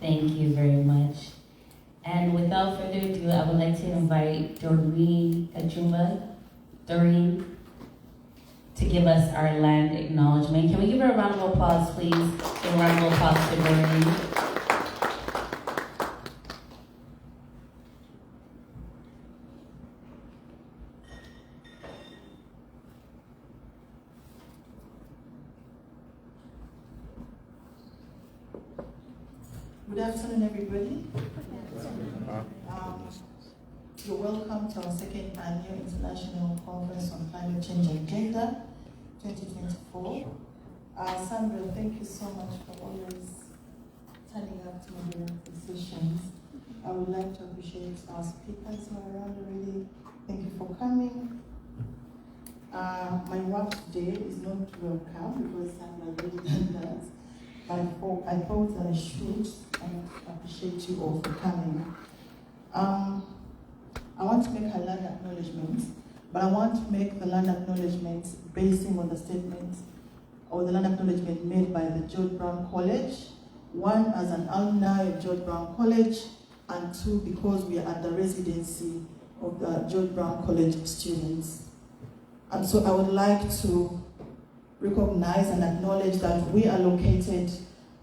Thank you very much. And without further ado, I would like to invite Doreen Kachumba, to give us our land acknowledgement. Can we give her a round of applause, please? Give a round of applause to Doreen. Good afternoon, everybody. You're welcome to our second annual International Conference on Climate Change and Gender 2024. Sandra, thank you so much for always turning up to moderate the sessions. I would like to appreciate our speakers who are around already. Thank you for coming. My work today is not welcome because Sandra already done that. I thought I should appreciate you all for coming. I want to make a land acknowledgement, but I want to make the land acknowledgement basing on the statement or the land acknowledgement made by the George Brown College. One, as an alumni of George Brown College, and two, because we are at the residency of the George Brown College students. And so I would like to recognize and acknowledge that we are located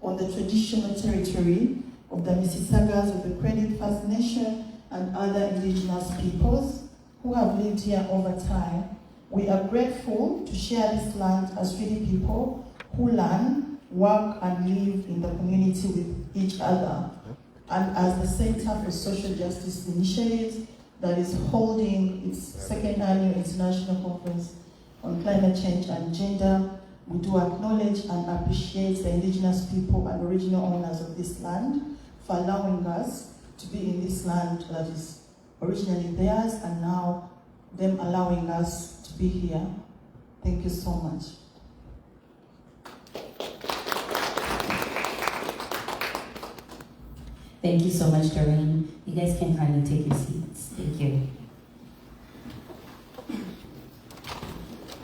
on the traditional territory of the Mississaugas of the Credit First Nation and other indigenous peoples who have lived here over time. We are grateful to share this land as Treaty people who learn, work, and live in the community with each other. And as the Center for Social Justice Initiative that is holding its second annual International Conference on Climate Change and Gender, we do acknowledge and appreciate the indigenous people and original owners of this land for allowing us to be in this land that is originally theirs and now them allowing us to be here. Thank you so much. Thank you so much, Doreen. You guys can kindly take your seats. Thank you.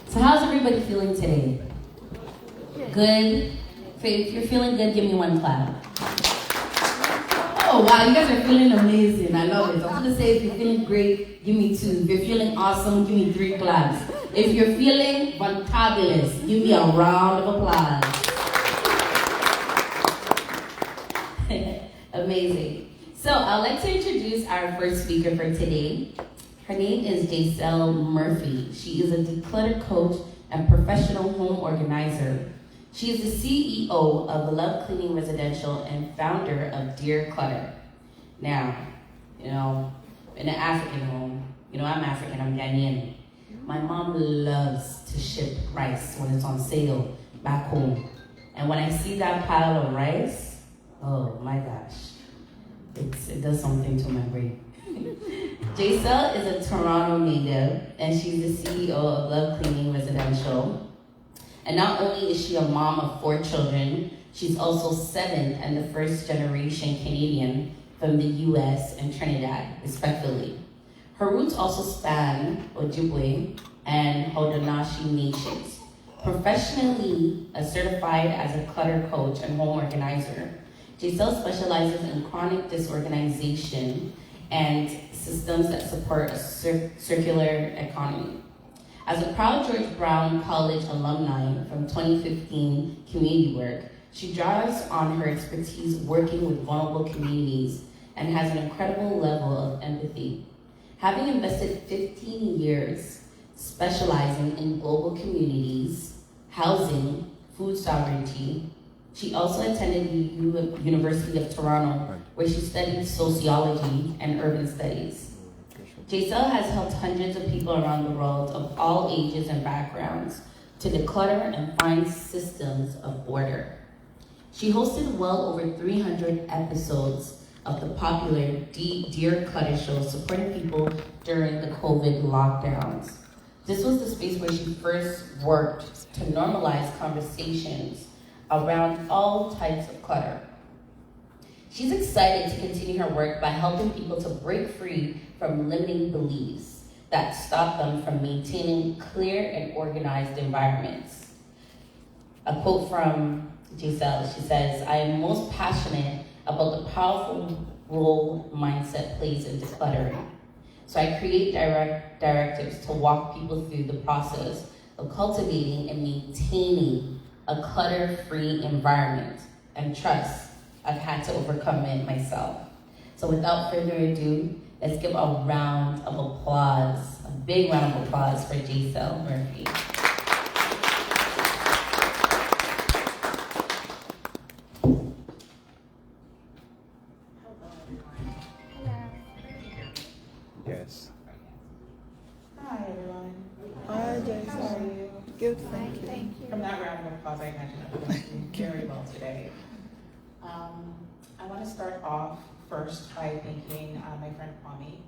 So how's everybody feeling today? Good? If you're feeling good, give me one clap. Oh wow, you guys are feeling amazing. I love it. I'm gonna say if you're feeling great, give me 2. If you're feeling awesome, give me 3 claps. If you're feeling fantabulous, give me a round of applause. Amazing. So I'd like to introduce our first speaker for today. Her name is Jaisel Murphy. She is a declutter coach and professional home organizer. She is the CEO of Love Cleaning Residential and founder of Dear Clutter. Now, in an African home, I'm African, I'm Ghanaian. My mom loves to ship rice when it's on sale back home. And when I see that pile of rice, oh my gosh, it does something to my brain. Jaisel is a Toronto native, and she's the CEO of Love Cleaning Residential. And not only is she a mom of 4 children, she's also 7th and the first generation Canadian from the US and Trinidad, respectively. Her roots also span Ojibwe and Haudenosaunee nations. Professionally certified as a clutter coach and home organizer, Jaisel specializes in chronic disorganization and systems that support a circular economy. As a proud George Brown College alumni from 2015 community work, she draws on her expertise working with vulnerable communities and has an incredible level of empathy. Having invested 15 years specializing in global communities, housing, food sovereignty, she also attended the University of Toronto, where she studied sociology and urban studies. Jaisel has helped hundreds of people around the world of all ages and backgrounds to declutter and find systems of order. She hosted well over 300 episodes of the popular Dear Clutter show, supporting people during the COVID lockdowns. This was the space where she first worked to normalize conversations around all types of clutter. She's excited to continue her work by helping people to break free from limiting beliefs that stop them from maintaining clear and organized environments. A quote from Jaisel, she says, "I am most passionate about the powerful role mindset plays in decluttering. So I create directives to walk people through the process of cultivating and maintaining a clutter-free environment, and trust, I've had to overcome it myself. So without further ado, let's give a round of applause, a big round of applause for Giselle Murphy. Yes. Hi, everyone. Hi, Jason. How are you? Good, thank you. From that round of applause, I imagine everyone's doing very well today. I want to start off first by thanking my friend Kwame,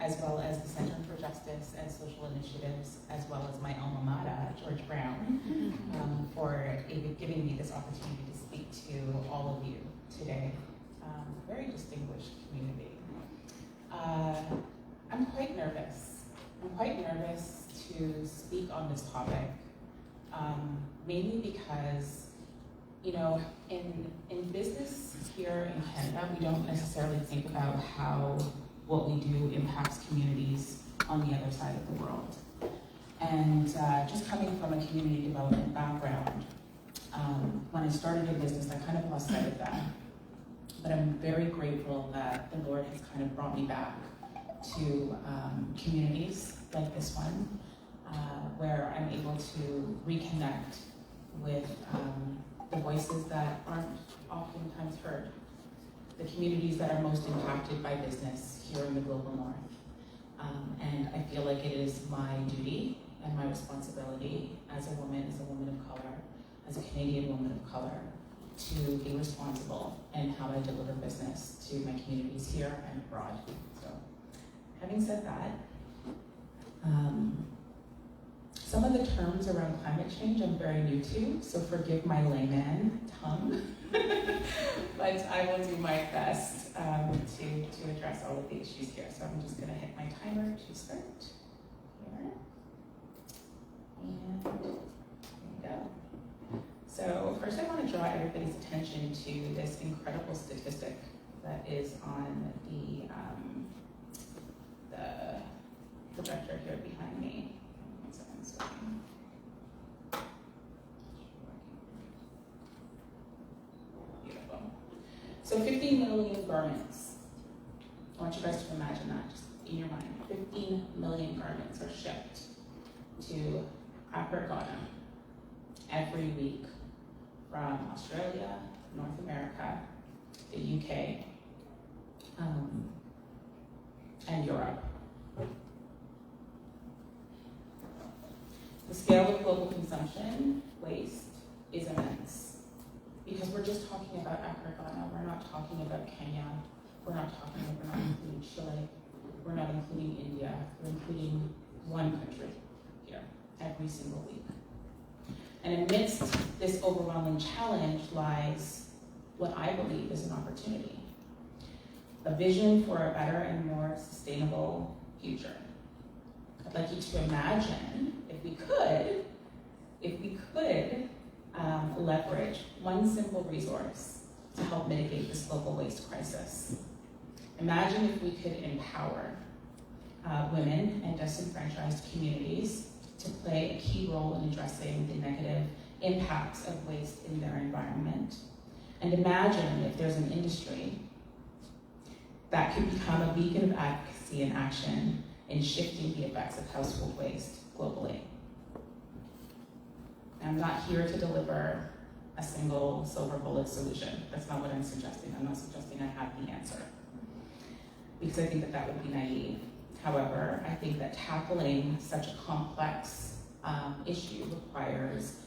as well as the Center for Justice and Social Initiatives, as well as my alma mater, George Brown, for giving me this opportunity to speak to all of you today. Very distinguished community. I'm quite nervous. I'm quite nervous to speak on this topic, mainly because, you know, in business here in Canada, we don't necessarily think about how what we do impacts communities on the other side of the world. And just coming from a community development background, when I started a business, I kind of lost sight of that. But I'm very grateful that the Lord has kind of brought me back to communities like this one, where I'm able to reconnect with the voices that aren't oftentimes heard, the communities that are most impacted by business here in the global north. And I feel like it is my duty and my responsibility as a woman of color, as a Canadian woman of color, to be responsible in how I deliver business to my communities here and abroad. So, having said that, some of the terms around climate change I'm very new to, so forgive my layman tongue, but I will do my best to address all of the issues here. So I'm just gonna hit my timer to start here. And there we go. So first I want to draw everybody's attention to this incredible statistic that is on the projector here behind me. One second, sorry. Beautiful. So 15 million garments. I want you guys to imagine that just in your mind. 15 million garments are shipped to Abagala every week from Australia, North America, the UK, and Europe. The scale of global consumption waste is immense, because we're just talking about Abagala. We're not talking about Kenya. We're not including Chile. We're not including India. We're including one country here every single week. And amidst this overwhelming challenge lies what I believe is an opportunity, a vision for a better and more sustainable future. I'd like you to imagine, if we could leverage one simple resource to help mitigate this global waste crisis. Imagine if we could empower women and disenfranchised communities to play a key role in addressing the negative impacts of waste in their environment. And imagine if there's an industry that could become a beacon of advocacy and action in shifting the effects of household waste globally. I'm not here to deliver a single silver bullet solution. That's not what I'm suggesting. I'm not suggesting I have the answer, because I think that would be naive. However, I think that tackling such a complex issue requires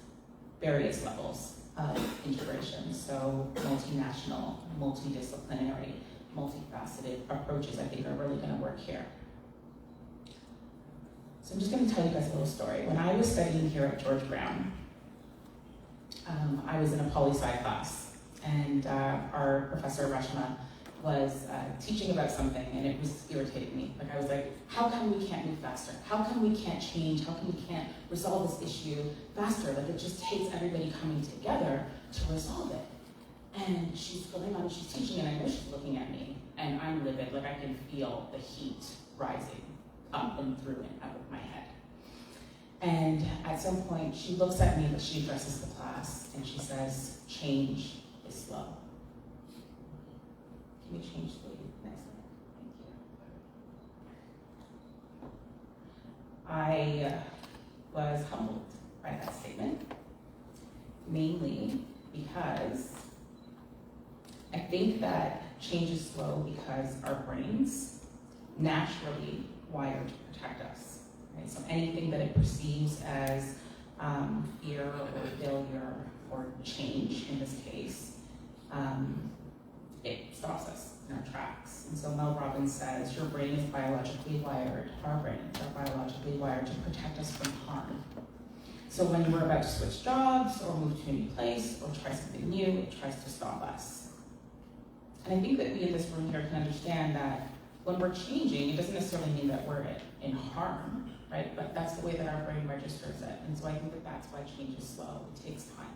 various levels of integration. So multinational, multidisciplinary, multifaceted approaches, I think, are really going to work here. So I'm just going to tell you guys a little story. When I was studying here at George Brown, I was in a poli-sci class, and our professor, Rashma, was teaching about something, and it was irritating me. Like, I was like, how come we can't move faster? How come we can't change? How come we can't resolve this issue faster? Like, it just takes everybody coming together to resolve it. And she's going on, she's teaching, and I know she's looking at me, and I'm livid, like I can feel the heat rising up and through and out of my head. And at some point, she looks at me, but she addresses the class, and she says, change is slow. Can we change the next slide? Thank you. I was humbled by that statement, mainly because I think that change is slow because our brains naturally wired to protect us. Right? So anything that it perceives as fear or failure or change, in this case, it stops us in our tracks. And so Mel Robbins says, your brain is biologically wired, our brains are biologically wired to protect us from harm. So when we're about to switch jobs or move to a new place or try something new, it tries to stop us. And I think that we in this room here can understand that when we're changing, it doesn't necessarily mean that we're in harm, right? But that's the way that our brain registers it. And so I think that that's why change is slow. It takes time.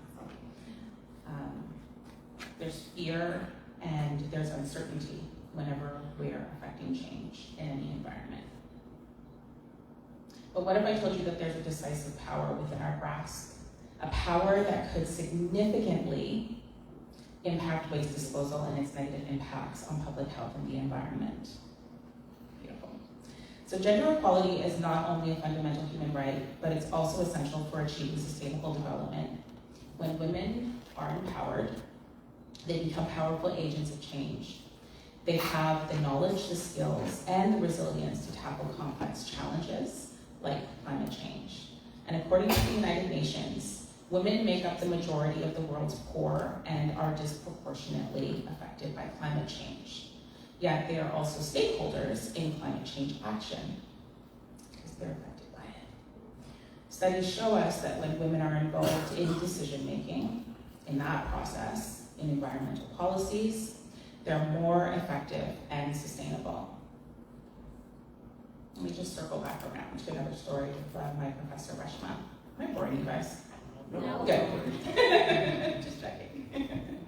There's fear and there's uncertainty whenever we're affecting change in any environment. But what if I told you that there's a decisive power within our grasp? A power that could significantly impact waste disposal and its negative impacts on public health and the environment. Beautiful. So gender equality is not only a fundamental human right, but it's also essential for achieving sustainable development. When women are empowered, they become powerful agents of change. They have the knowledge, the skills, and the resilience to tackle complex challenges like climate change. And according to the United Nations, women make up the majority of the world's poor and are disproportionately affected by climate change. Yet they are also stakeholders in climate change action because they're affected by it. Studies show us that when women are involved in decision making, in that process, in environmental policies, they're more effective and sustainable. Let me just circle back around to another story with my professor, Reshma. Am I boring you guys? No. Good. Just checking.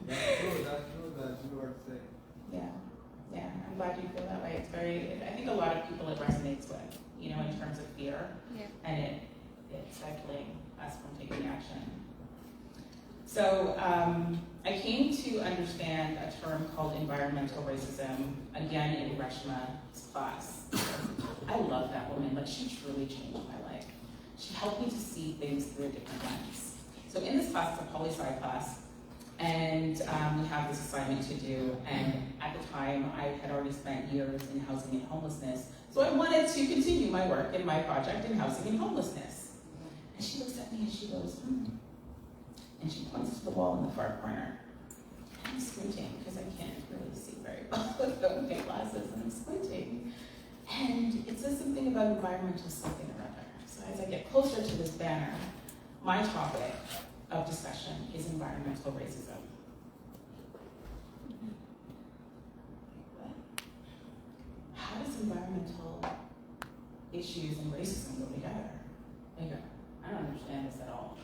That's true that you are saying. Yeah, I'm glad you feel that way. It's very, I think a lot of people it resonates with, you know, in terms of fear. Yeah. And it's cycling us from taking action. So I came to understand a term called environmental racism, again in Reshma's class. I love that woman, like she truly changed my life. She helped me to see things through a different lens. So in this class, it's a poli-sci class, and we have this assignment to do, and at the time, I had already spent years in housing and homelessness, so I wanted to continue my work in my project in housing and homelessness. And she looks at me and she goes, and she points to the wall in the far corner. I'm squinting because I can't really see very well with my glasses, and I'm squinting. And it says something about environmental something or other. So as I get closer to this banner, my topic of discussion is environmental racism. How does environmental issues and racism go together? I don't understand this at all.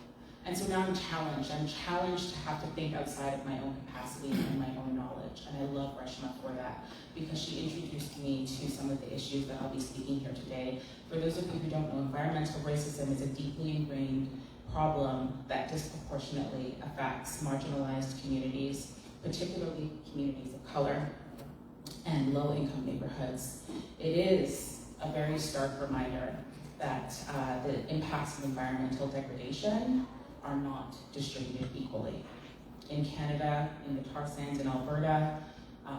And so now I'm challenged. I'm challenged to have to think outside of my own capacity and my own knowledge. And I love Reshma for that because she introduced me to some of the issues that I'll be speaking here today. For those of you who don't know, environmental racism is a deeply ingrained problem that disproportionately affects marginalized communities, particularly communities of color and low-income neighborhoods. It is a very stark reminder that the impacts of environmental degradation are not distributed equally. In Canada, in the tar sands in Alberta,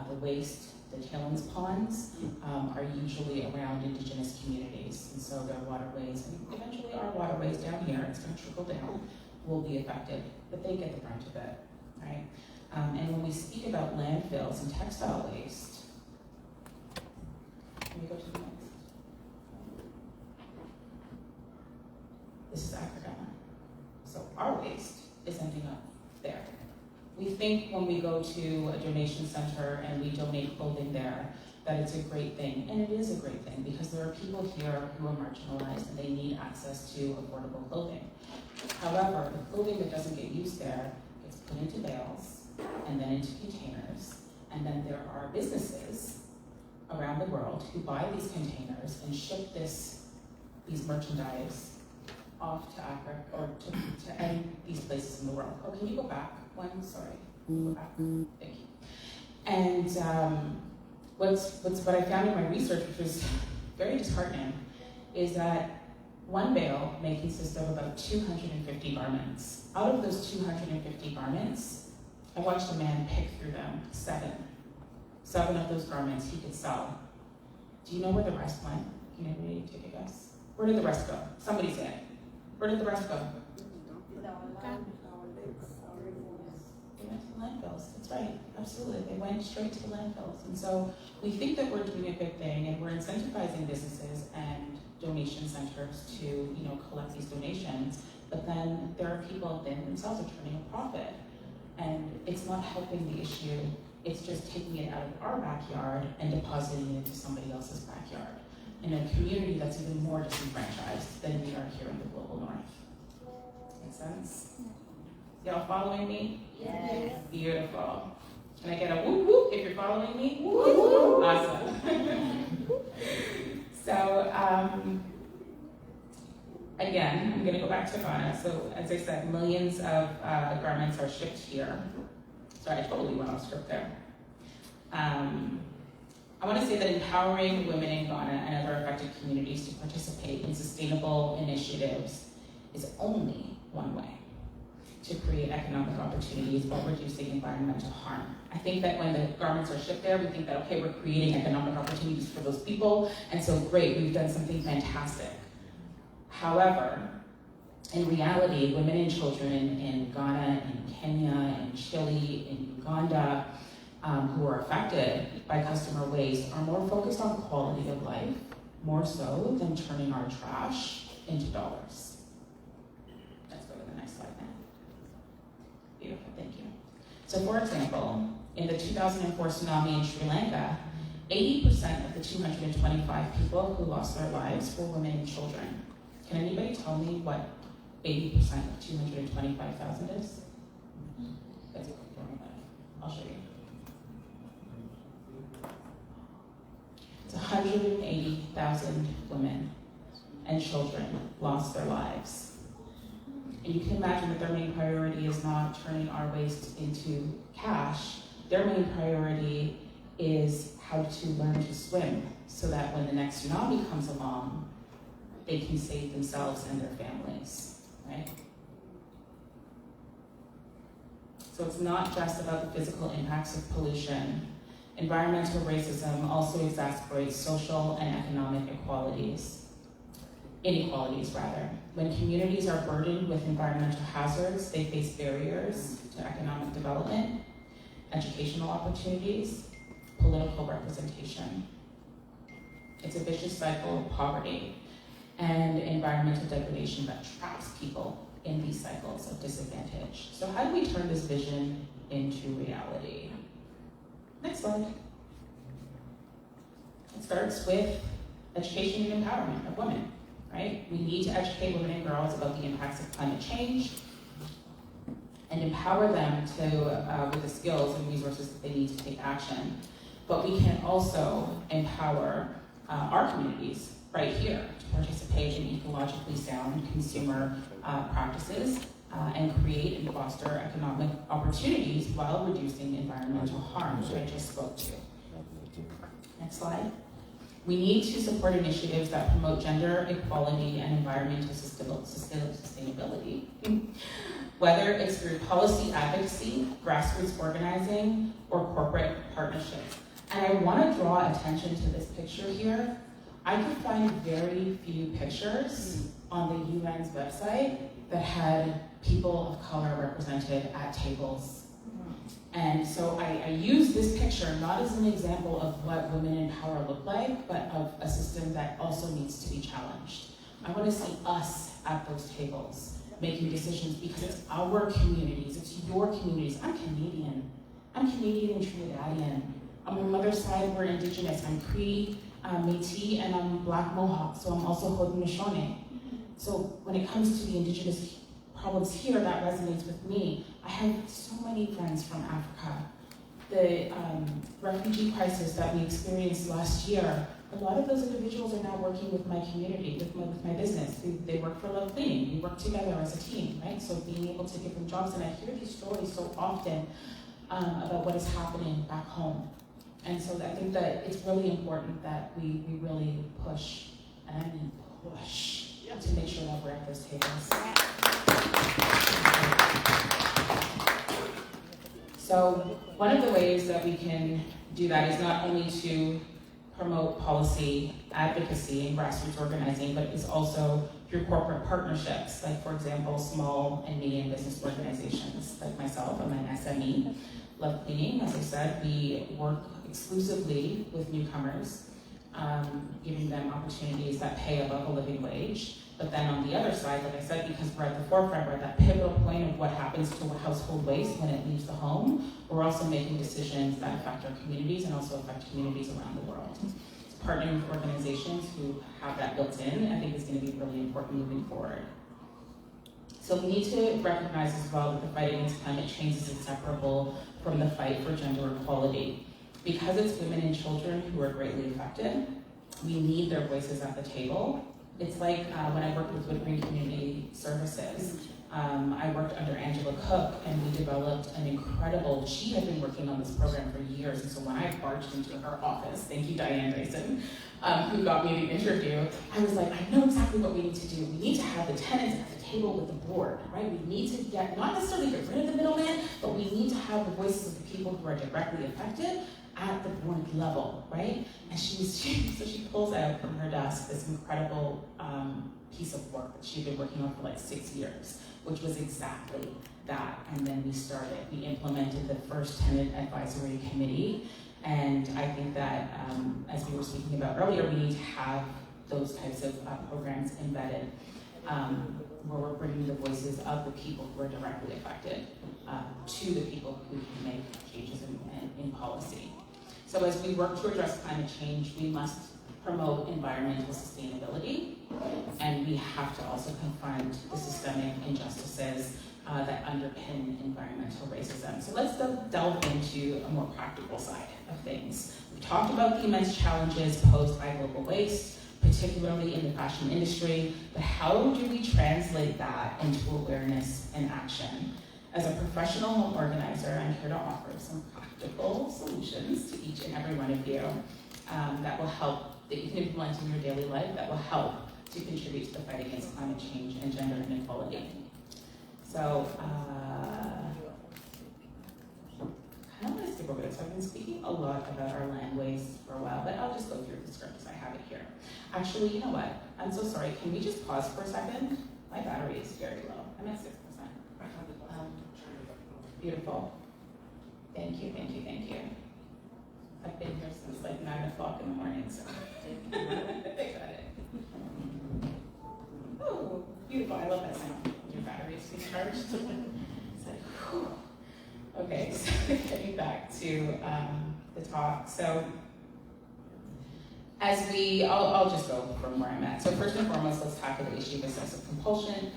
the waste, the tailings ponds are usually around Indigenous communities. And so their waterways, and eventually our waterways down here, it's going to trickle down, will be affected, but they get the brunt of it, right? And when we speak about landfills and textile waste, can we go to the next? This is Africa. So our waste is ending up there. We think when we go to a donation center and we donate clothing there, that it's a great thing, and it is a great thing because there are people here who are marginalized and they need access to affordable clothing. However, the clothing that doesn't get used there gets put into bales and then into containers. And then there are businesses around the world who buy these containers and ship these merchandise off to Africa or to any these places in the world. Oh, can you go back one? Sorry, go back. Thank you. And what I found in my research, which was very disheartening, is that one bale may consist of about 250 garments. Out of those 250 garments, I watched a man pick through them, seven of those garments he could sell. Do you know where the rest went? Can anybody take a guess? Where did the rest go? Somebody say it. Where did the rest go? They went to the landfills. That's right. Absolutely. They went straight to the landfills. And so we think that we're doing a good thing, and we're incentivizing businesses and donation centers to, collect these donations. But then there are people that themselves are turning a profit, and it's not helping the issue. It's just taking it out of our backyard and depositing it into somebody else's backyard in a community that's even more disenfranchised than we are here in the global north. Make sense? Y'all following me? Yes. Beautiful. Can I get a whoop whoop if you're following me? Whoop. Awesome. So, again, I'm going to go back to Ghana. So, as I said, millions of garments are shipped here. Sorry, I totally went off script there. I want to say that empowering women in Ghana and other affected communities to participate in sustainable initiatives is only one way to create economic opportunities while reducing environmental harm. I think that when the garments are shipped there, we think that, okay, we're creating economic opportunities for those people, and so great, we've done something fantastic. However, in reality, women and children in Ghana, in Kenya, in Chile, in Uganda, who are affected by customer waste are more focused on quality of life, more so than turning our trash into dollars. Let's go to the next slide now. Beautiful, thank you. So for example, in the 2004 tsunami in Sri Lanka, 80% of the 225 people who lost their lives were women and children. Can anybody tell me what 80% of 225,000 is? That's a quick formula. I'll show you. It's 180,000 women and children lost their lives. And you can imagine that their main priority is not turning our waste into cash. Their main priority is how to learn to swim so that when the next tsunami comes along, they can save themselves and their families, right? So it's not just about the physical impacts of pollution. Environmental racism also exacerbates social and economic inequalities rather. When communities are burdened with environmental hazards, they face barriers to economic development, educational opportunities, political representation. It's a vicious cycle of poverty and environmental degradation that traps people in these cycles of disadvantage. So how do we turn this vision into reality? Next slide. It starts with education and empowerment of women, right? We need to educate women and girls about the impacts of climate change and empower them to with the skills and resources that they need to take action. But we can also empower our communities right here to participate in ecologically sound consumer practices and create and foster economic opportunities while reducing environmental harm, which I just spoke to. Next slide. We need to support initiatives that promote gender equality and environmental sustainability, whether it's through policy advocacy, grassroots organizing, or corporate partnerships. And I want to draw attention to this picture here. I could find very few pictures on the UN's website that had people of color represented at tables. And so I use this picture not as an example of what women in power look like, but of a system that also needs to be challenged. I want to see us at those tables making decisions because it's our communities, it's your communities. I'm Canadian and Trinidadian. On my mother's side, we're Indigenous. I'm Cree, Métis, and I'm Black Mohawk, so I'm also Haudenosaunee. So when it comes to the Indigenous problems here, that resonates with me. I have so many friends from Africa. The refugee crisis that we experienced last year, a lot of those individuals are now working with my community, with my business. They work for Love Cleaning. We work together as a team, right? So being able to give them jobs, and I hear these stories so often about what is happening back home. And so I think that it's really important that we really push, and I mean push, to make sure that we're at those tables. So one of the ways that we can do that is not only to promote policy advocacy and grassroots organizing, but it's also through corporate partnerships, like for example, small and medium business organizations like myself. I'm an SME. Love Cleaning, as I said, we work exclusively with newcomers, giving them opportunities that pay above a living wage. But then on the other side, like I said, because we're at the forefront, we're at that pivotal point of what happens to household waste when it leaves the home, we're also making decisions that affect our communities and also affect communities around the world. Partnering with organizations who have that built in, I think is going to be really important moving forward. So we need to recognize as well that the fight against climate change is inseparable from the fight for gender equality. Because it's women and children who are greatly affected, we need their voices at the table. It's like when I worked with Woodgreen Community Services, I worked under Angela Cook, and we developed an incredible, she had been working on this program for years, and so when I barged into her office, thank you Diane Dyson, who got me the interview, I was like, I know exactly what we need to do. We need to have the tenants at the table with the board, right? We need to get, not necessarily get rid of the middleman, but we need to have the voices of the people who are directly affected at the board level, right? And so she pulls out from her desk this incredible piece of work that she'd been working on for like 6 years, which was exactly that. And then we implemented the first tenant advisory committee. And I think that, as we were speaking about earlier, we need to have those types of programs embedded, where we're bringing the voices of the people who are directly affected to the people who can make changes in policy. So as we work to address climate change, we must promote environmental sustainability, and we have to also confront the systemic injustices that underpin environmental racism. So let's delve into a more practical side of things. We talked about the immense challenges posed by global waste, particularly in the fashion industry, but how do we translate that into awareness and action? As a professional home organizer, I'm here to offer some practical solutions to each and every one of you that will help, that you can implement in your daily life, that will help to contribute to the fight against climate change and gender inequality. So, I don't want to skip over this. I've been speaking a lot about our land waste for a while, but I'll just go through the script as I have it here. Actually, you know what? I'm so sorry. Can we just pause for a second? My battery is very low. I'm at 6%. Beautiful. Thank you, thank you, thank you. I've been here since like 9 o'clock in the morning, so I got it. Oh, beautiful. I love that sound. Your battery's being charged. It's like, whew. Okay, so getting back to the talk. So I'll just go from where I'm at. So first and foremost, let's tackle the issue of excessive compulsion,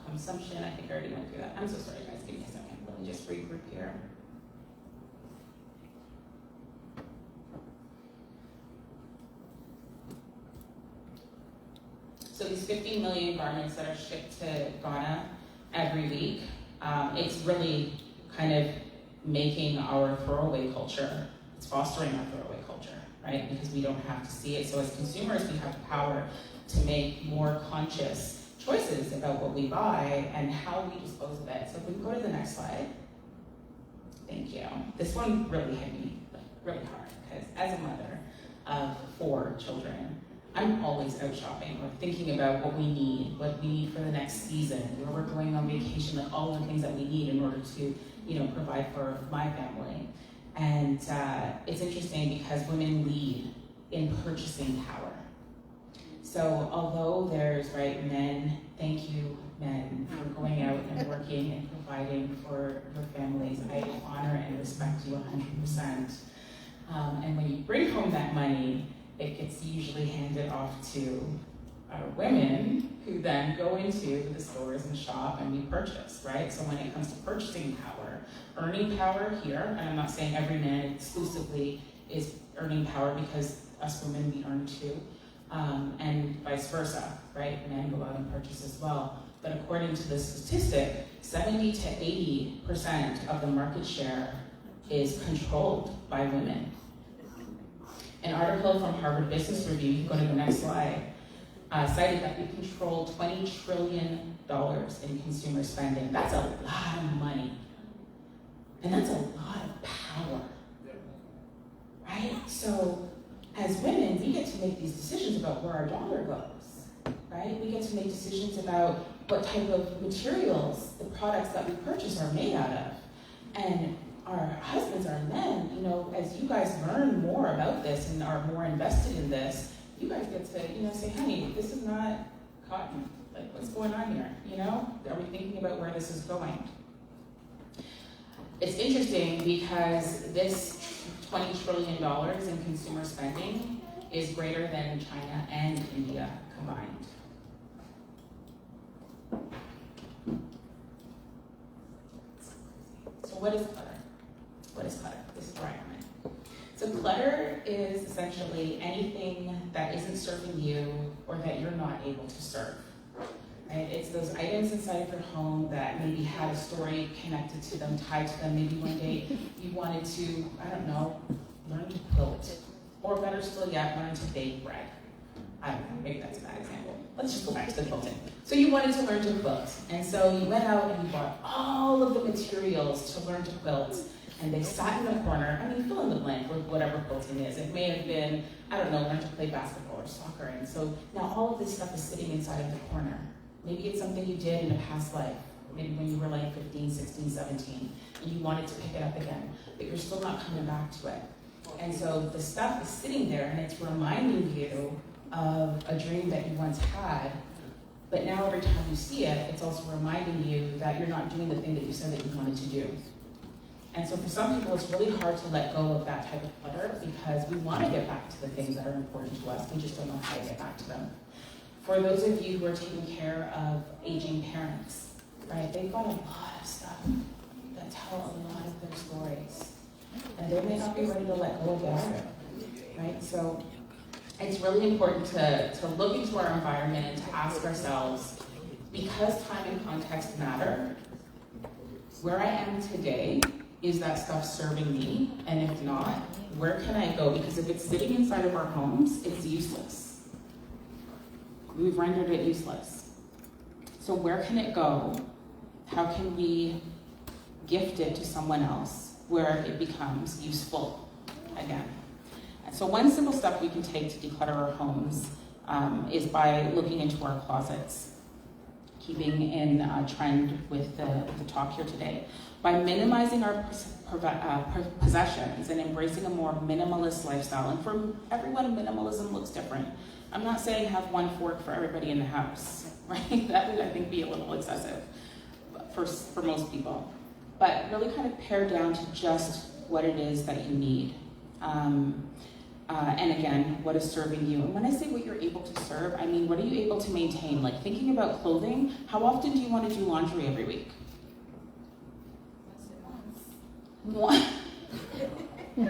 consumption. I think I already went through that. I'm so sorry, guys. Give me a second. Let me just regroup here. So these 15 million garments that are shipped to Ghana every week, it's really kind of making our throwaway culture, it's fostering our throwaway culture, right? Because we don't have to see it. So as consumers, we have the power to make more conscious choices about what we buy and how we dispose of it. So if we go to the next slide. Thank you. This one really hit me really hard because as a mother of 4 children, I'm always out shopping or thinking about what we need for the next season, where we're going on vacation, like all the things that we need in order to, provide for my family. And it's interesting because women lead in purchasing power. So although there's, men, thank you, men, for going out and working and providing for your families. I honor and respect you 100%. And when you bring home that money, it gets usually handed off to our women who then go into the stores and shop and we purchase, right? So when it comes to purchasing power, earning power here, and I'm not saying every man exclusively is earning power because us women, we earn too, and vice versa, right? Men go out and purchase as well. But according to the statistic, 70 to 80% of the market share is controlled by women. An article from Harvard Business Review, you can go to the next slide, cited that we control $20 trillion in consumer spending. That's a lot of money. And that's a lot of power, right? So as women, we get to make these decisions about where our dollar goes, right? We get to make decisions about what type of materials the products that we purchase are made out of. And our husbands, our men, you know, as you guys learn more about this and are more invested in this, you guys get to, you know, say, honey, this is not cotton. Like, what's going on here? You know, are we thinking about where this is going? It's interesting because this $20 trillion in consumer spending is greater than China and India combined. So what is clutter? What is clutter? This is where I am at. So clutter is essentially anything that isn't serving you or that you're not able to serve. Right? It's those items inside of your home that maybe had a story connected to them, tied to them. Maybe one day you wanted to, I don't know, learn to quilt. Or better still yet, learn to bake bread. I don't know, maybe that's a bad example. Let's just go back to the quilting. So you wanted to learn to quilt. And so you went out and you bought all of the materials to learn to quilt. And they sat in the corner. I mean, fill in the blank with whatever quilting is. It may have been, I don't know, learn to play basketball or soccer. And so now all of this stuff is sitting inside of the corner. Maybe it's something you did in a past life, maybe when you were like 15, 16, 17, and you wanted to pick it up again, but you're still not coming back to it. And so the stuff is sitting there and it's reminding you of a dream that you once had, but now every time you see it, it's also reminding you that you're not doing the thing that you said that you wanted to do. And so for some people, it's really hard to let go of that type of clutter because we want to get back to the things that are important to us, we just don't know how to get back to them. For those of you who are taking care of aging parents, right, they've got a lot of stuff that tell a lot of their stories. And they may not be ready to let go of that, right? So it's really important to look into our environment and to ask ourselves, because time and context matter, where I am today, is that stuff serving me? And if not, where can I go? Because if it's sitting inside of our homes, it's useless. We've rendered it useless. So where can it go? How can we gift it to someone else where it becomes useful again? And so one simple step we can take to declutter our homes is by looking into our closets, keeping in trend with the talk here today. By minimizing our possessions and embracing a more minimalist lifestyle. And for everyone, minimalism looks different. I'm not saying have one fork for everybody in the house, right? That would, I think, be a little excessive for most people. But really kind of pare down to just what it is that you need. And again, what is serving you? And when I say what you're able to serve, I mean, what are you able to maintain? Like thinking about clothing, how often do you want to do laundry every week? Once a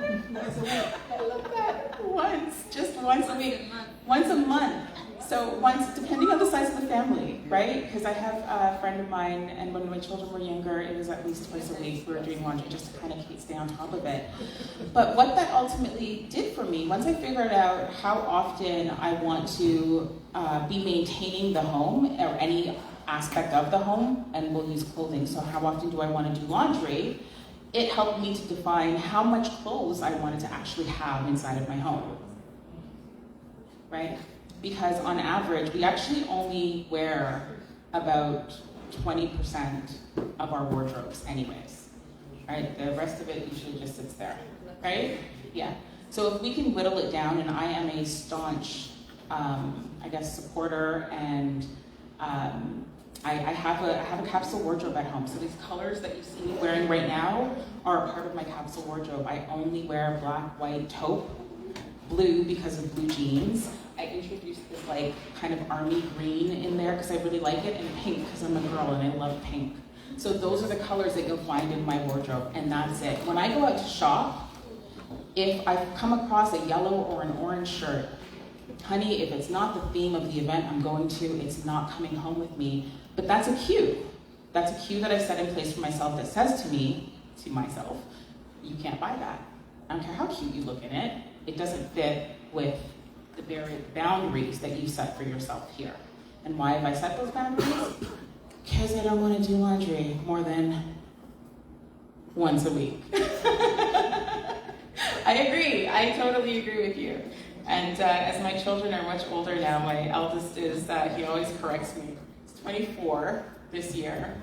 week. I love that. Just once a week. Once a month. So once, depending on the size of the family, right? Because I have a friend of mine, and when my children were younger, it was at least twice a week we were doing laundry just to kind of stay on top of it. But what that ultimately did for me, once I figured out how often I want to be maintaining the home or any aspect of the home, and we'll use clothing, so how often do I want to do laundry? It helped me to define how much clothes I wanted to actually have inside of my home, right? Because on average, we actually only wear about 20% of our wardrobes anyways, right? The rest of it usually just sits there, right? Yeah. So if we can whittle it down, and I am a staunch, supporter, and I have a capsule wardrobe at home. So these colors that you see me wearing right now are a part of my capsule wardrobe. I only wear black, white, taupe, blue because of blue jeans. I introduced this like kind of army green in there because I really like it, and pink because I'm a girl and I love pink. So those are the colors that you'll find in my wardrobe, and that's it. When I go out to shop, if I've come across a yellow or an orange shirt, honey, if it's not the theme of the event I'm going to, it's not coming home with me. But that's a cue. That's a cue that I've set in place for myself that says to myself, you can't buy that. I don't care how cute you look in it. It doesn't fit with the very boundaries that you set for yourself here. And why have I set those boundaries? Because I don't want to do laundry more than once a week. I agree. I totally agree with you. And as my children are much older now, my eldest is, he always corrects me. He's 24 this year.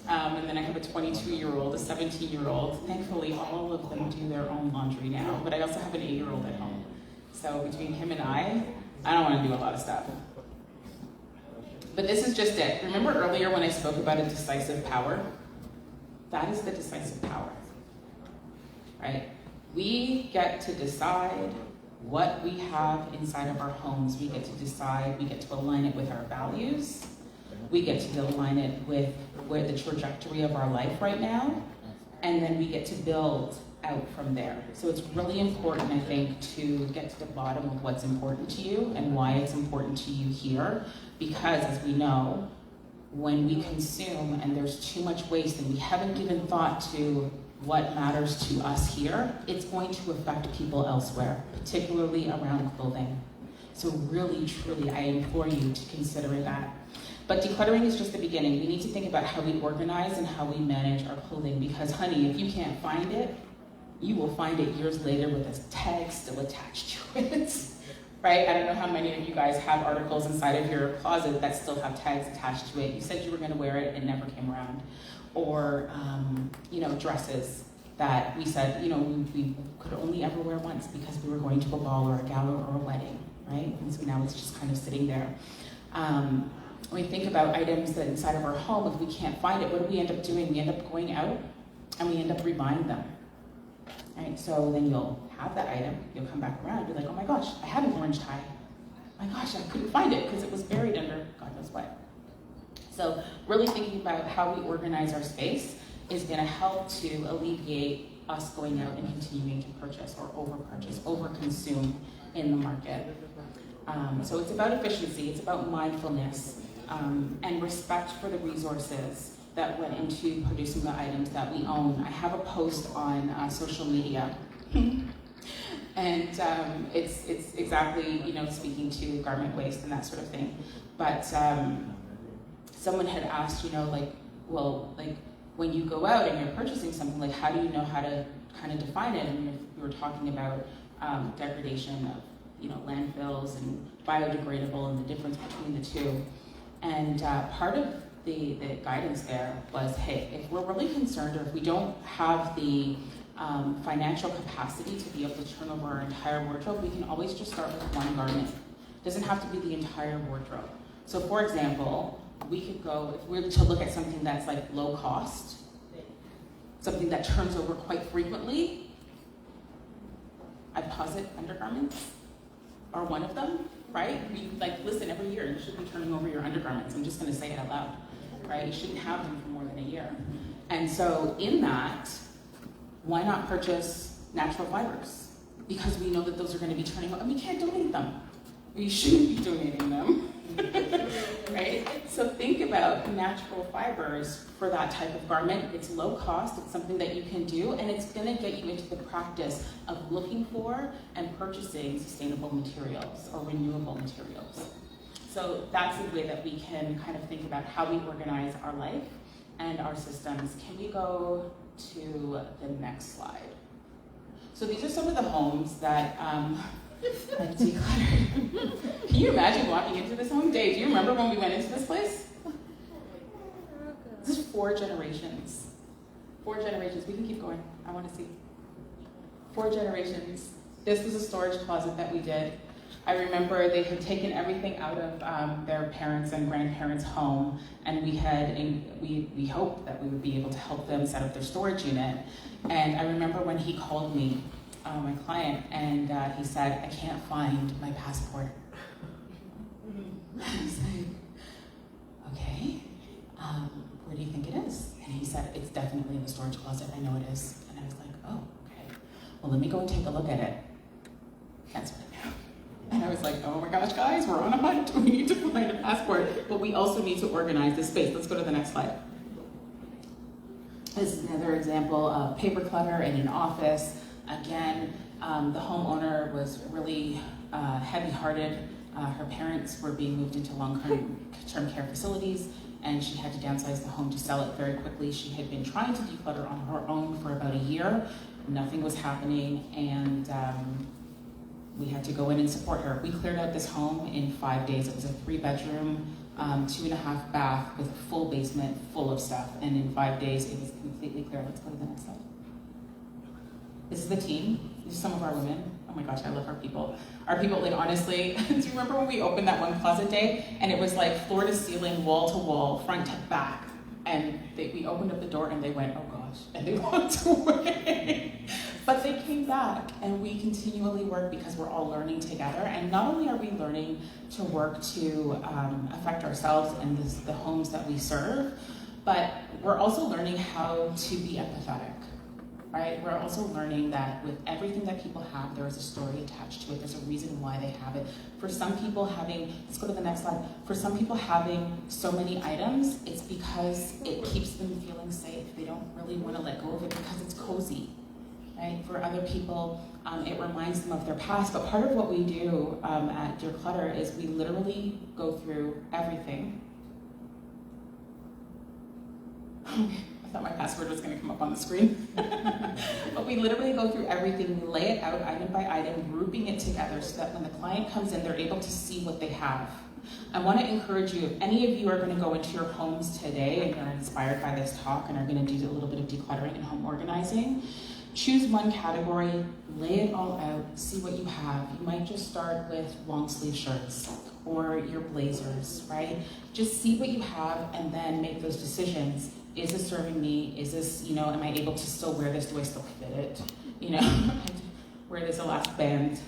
And then I have a 22-year-old, a 17-year-old. Thankfully, all of them do their own laundry now. But I also have an 8-year-old at home. So between him and I don't want to do a lot of stuff. But this is just it. Remember earlier when I spoke about a decisive power? That is the decisive power, right? We get to decide what we have inside of our homes. We get to decide, we get to align it with our values. We get to align it with where the trajectory of our life right now. And then we get to build out from there. So it's really important, I think, to get to the bottom of what's important to you and why it's important to you here. Because as we know, when we consume and there's too much waste and we haven't given thought to what matters to us here, it's going to affect people elsewhere, particularly around clothing. So really, truly, I implore you to consider that. But decluttering is just the beginning. We need to think about how we organize and how we manage our clothing, because honey, if you can't find it, you will find it years later with a tag still attached to it, right? I don't know how many of you guys have articles inside of your closet that still have tags attached to it. You said you were gonna wear it and never came around. Or, dresses that we said, we could only ever wear once because we were going to a ball or a gala or a wedding, right? And so now it's just kind of sitting there. When we think about items that inside of our home, if we can't find it, what do we end up doing? We end up going out and we end up rebuying them, right? So then you'll have that item, you'll come back around, you're like, oh my gosh, I had an orange tie. My gosh, I couldn't find it because it was buried under God knows what. So really thinking about how we organize our space is going to help to alleviate us going out and continuing to purchase or over-consume in the market. So it's about efficiency, it's about mindfulness, and respect for the resources that went into producing the items that we own. I have a post on social media, and it's exactly, speaking to garment waste and that sort of thing. But someone had asked, when you go out and you're purchasing something, like how do you know how to kind of define it? And we were talking about degradation of, landfills and biodegradable and the difference between the two. And part of the guidance there was, hey, if we're really concerned or if we don't have the financial capacity to be able to turn over our entire wardrobe, we can always just start with one garment. It doesn't have to be the entire wardrobe. So for example, we could go, if we were to look at something that's like low cost, something that turns over quite frequently, I'd posit undergarments are one of them, right? Listen, every year you should be turning over your undergarments. I'm just gonna say it out loud, right? You shouldn't have them for more than a year. And so in that, why not purchase natural fibers? Because we know that those are gonna be turning over, and we can't donate them. We shouldn't be donating them. Right? So think about natural fibers for that type of garment. It's low cost, it's something that you can do, and it's gonna get you into the practice of looking for and purchasing sustainable materials or renewable materials. So that's the way that we can kind of think about how we organize our life and our systems. Can we go to the next slide? So these are some of the homes that like decluttered. Can you imagine walking into this home? Dave, do you remember when we went into this place? This is 4 generations. 4 generations. We can keep going. I want to see. 4 generations. This was a storage closet that we did. I remember they had taken everything out of their parents' and grandparents' home, and we hoped that we would be able to help them set up their storage unit. And I remember when he called me, my client, and he said, I can't find my passport. I was like, okay, where do you think it is? And he said, it's definitely in the storage closet. I know it is. And I was like, oh, okay. Well, let me go and take a look at it. That's what I know. And I was like, oh my gosh, guys, we're on a hunt. We need to find a passport, but we also need to organize this space. Let's go to the next slide. This is another example of paper clutter in an office. Again, the homeowner was really heavy-hearted. Her parents were being moved into long-term care facilities, and she had to downsize the home to sell it very quickly. She had been trying to declutter on her own for about a year. Nothing was happening, and we had to go in and support her. We cleared out this home in 5 days. It was a 3-bedroom, 2.5 bath with a full basement full of stuff. And in 5 days, it was completely clear. Let's go to the next slide. This is the team. These are some of our women. Oh my gosh, I love our people. Our people, like honestly, do you remember when we opened that one closet day? And it was like floor to ceiling, wall to wall, front to back. And we opened up the door and they went, oh gosh, and they walked away. But they came back, and we continually work because we're all learning together. And not only are we learning to work to affect ourselves and the homes that we serve, but we're also learning how to be empathetic, right? We're also learning that with everything that people have, there is a story attached to it. There's a reason why they have it. For some people having, let's go to the next slide. For some people having so many items, it's because it keeps them feeling safe. They don't really want to let go of it because it's cozy. Right? For other people, it reminds them of their past. But part of what we do at Dear Clutter is we literally go through everything. I thought my password was going to come up on the screen. But we literally go through everything. We lay it out item by item, grouping it together so that when the client comes in, they're able to see what they have. I want to encourage you, if any of you are going to go into your homes today and you're inspired by this talk and are going to do a little bit of decluttering and home organizing, choose one category, lay it all out, see what you have. You might just start with long sleeve shirts or your blazers, right? Just see what you have and then make those decisions. Is this serving me? Is this, am I able to still wear this? Do I still fit it? I wear this elastic band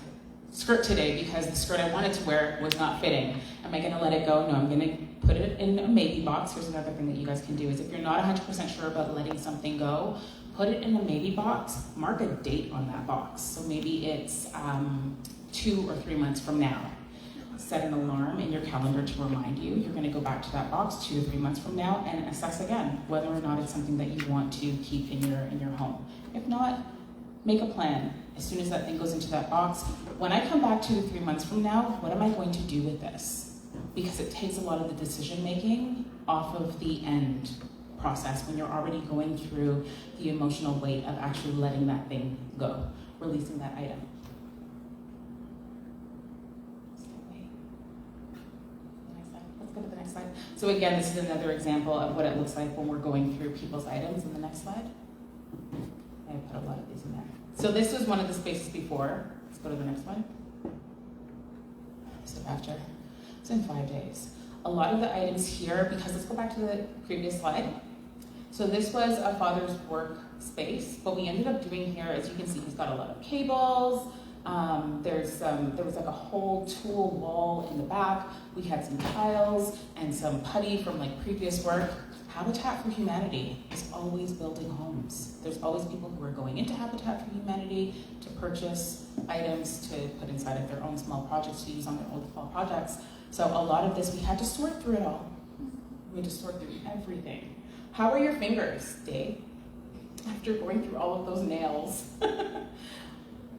skirt today because the skirt I wanted to wear was not fitting. Am I gonna let it go? No, I'm gonna put it in a maybe box. Here's another thing that you guys can do is if you're not 100% sure about letting something go, put it in a maybe box, mark a date on that box. So maybe it's 2 or 3 months from now. Set an alarm in your calendar to remind you. You're gonna go back to that box 2 to 3 months from now and assess again whether or not it's something that you want to keep in your home. If not, make a plan. As soon as that thing goes into that box, when I come back 2 to 3 months from now, what am I going to do with this? Because it takes a lot of the decision making off of the end process when you're already going through the emotional weight of actually letting that thing go, releasing that item. Let's go to the next slide. So again, this is another example of what it looks like when we're going through people's items. In the next slide. I put a lot of these in there. So this was one of the spaces before. Let's go to the next one. So after. It's in 5 days. A lot of the items here, because let's go back to the previous slide. So this was a father's work space. What we ended up doing here, as you can see, he's got a lot of cables. There was like a whole tool wall in the back. We had some tiles and some putty from like previous work. Habitat for Humanity is always building homes. There's always people who are going into Habitat for Humanity to purchase items to put inside of their own small projects to use on their own small projects. So a lot of this, we had to sort through it all. We had to sort through everything. How are your fingers, Dave? After going through all of those nails.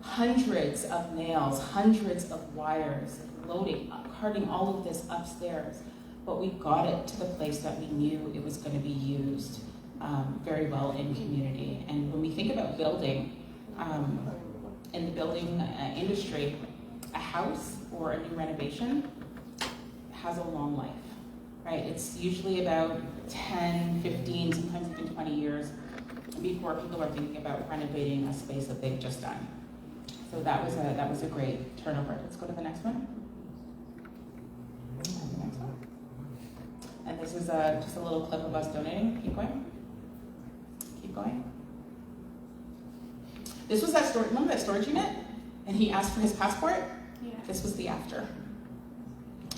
Hundreds of nails, hundreds of wires, loading, carting all of this upstairs. But we got it to the place that we knew it was going to be used very well in community. And when we think about building, in the building industry, a house or a new renovation has a long life, right? It's usually about 10, 15, sometimes even 20 years before people are thinking about renovating a space that they've just done. So that was a great turnover. Let's go to the next one. And the next one. And this is just a little clip of us donating. Keep going. Keep going. This was that storage. Remember that storage unit? And he asked for his passport? Yeah. This was the after.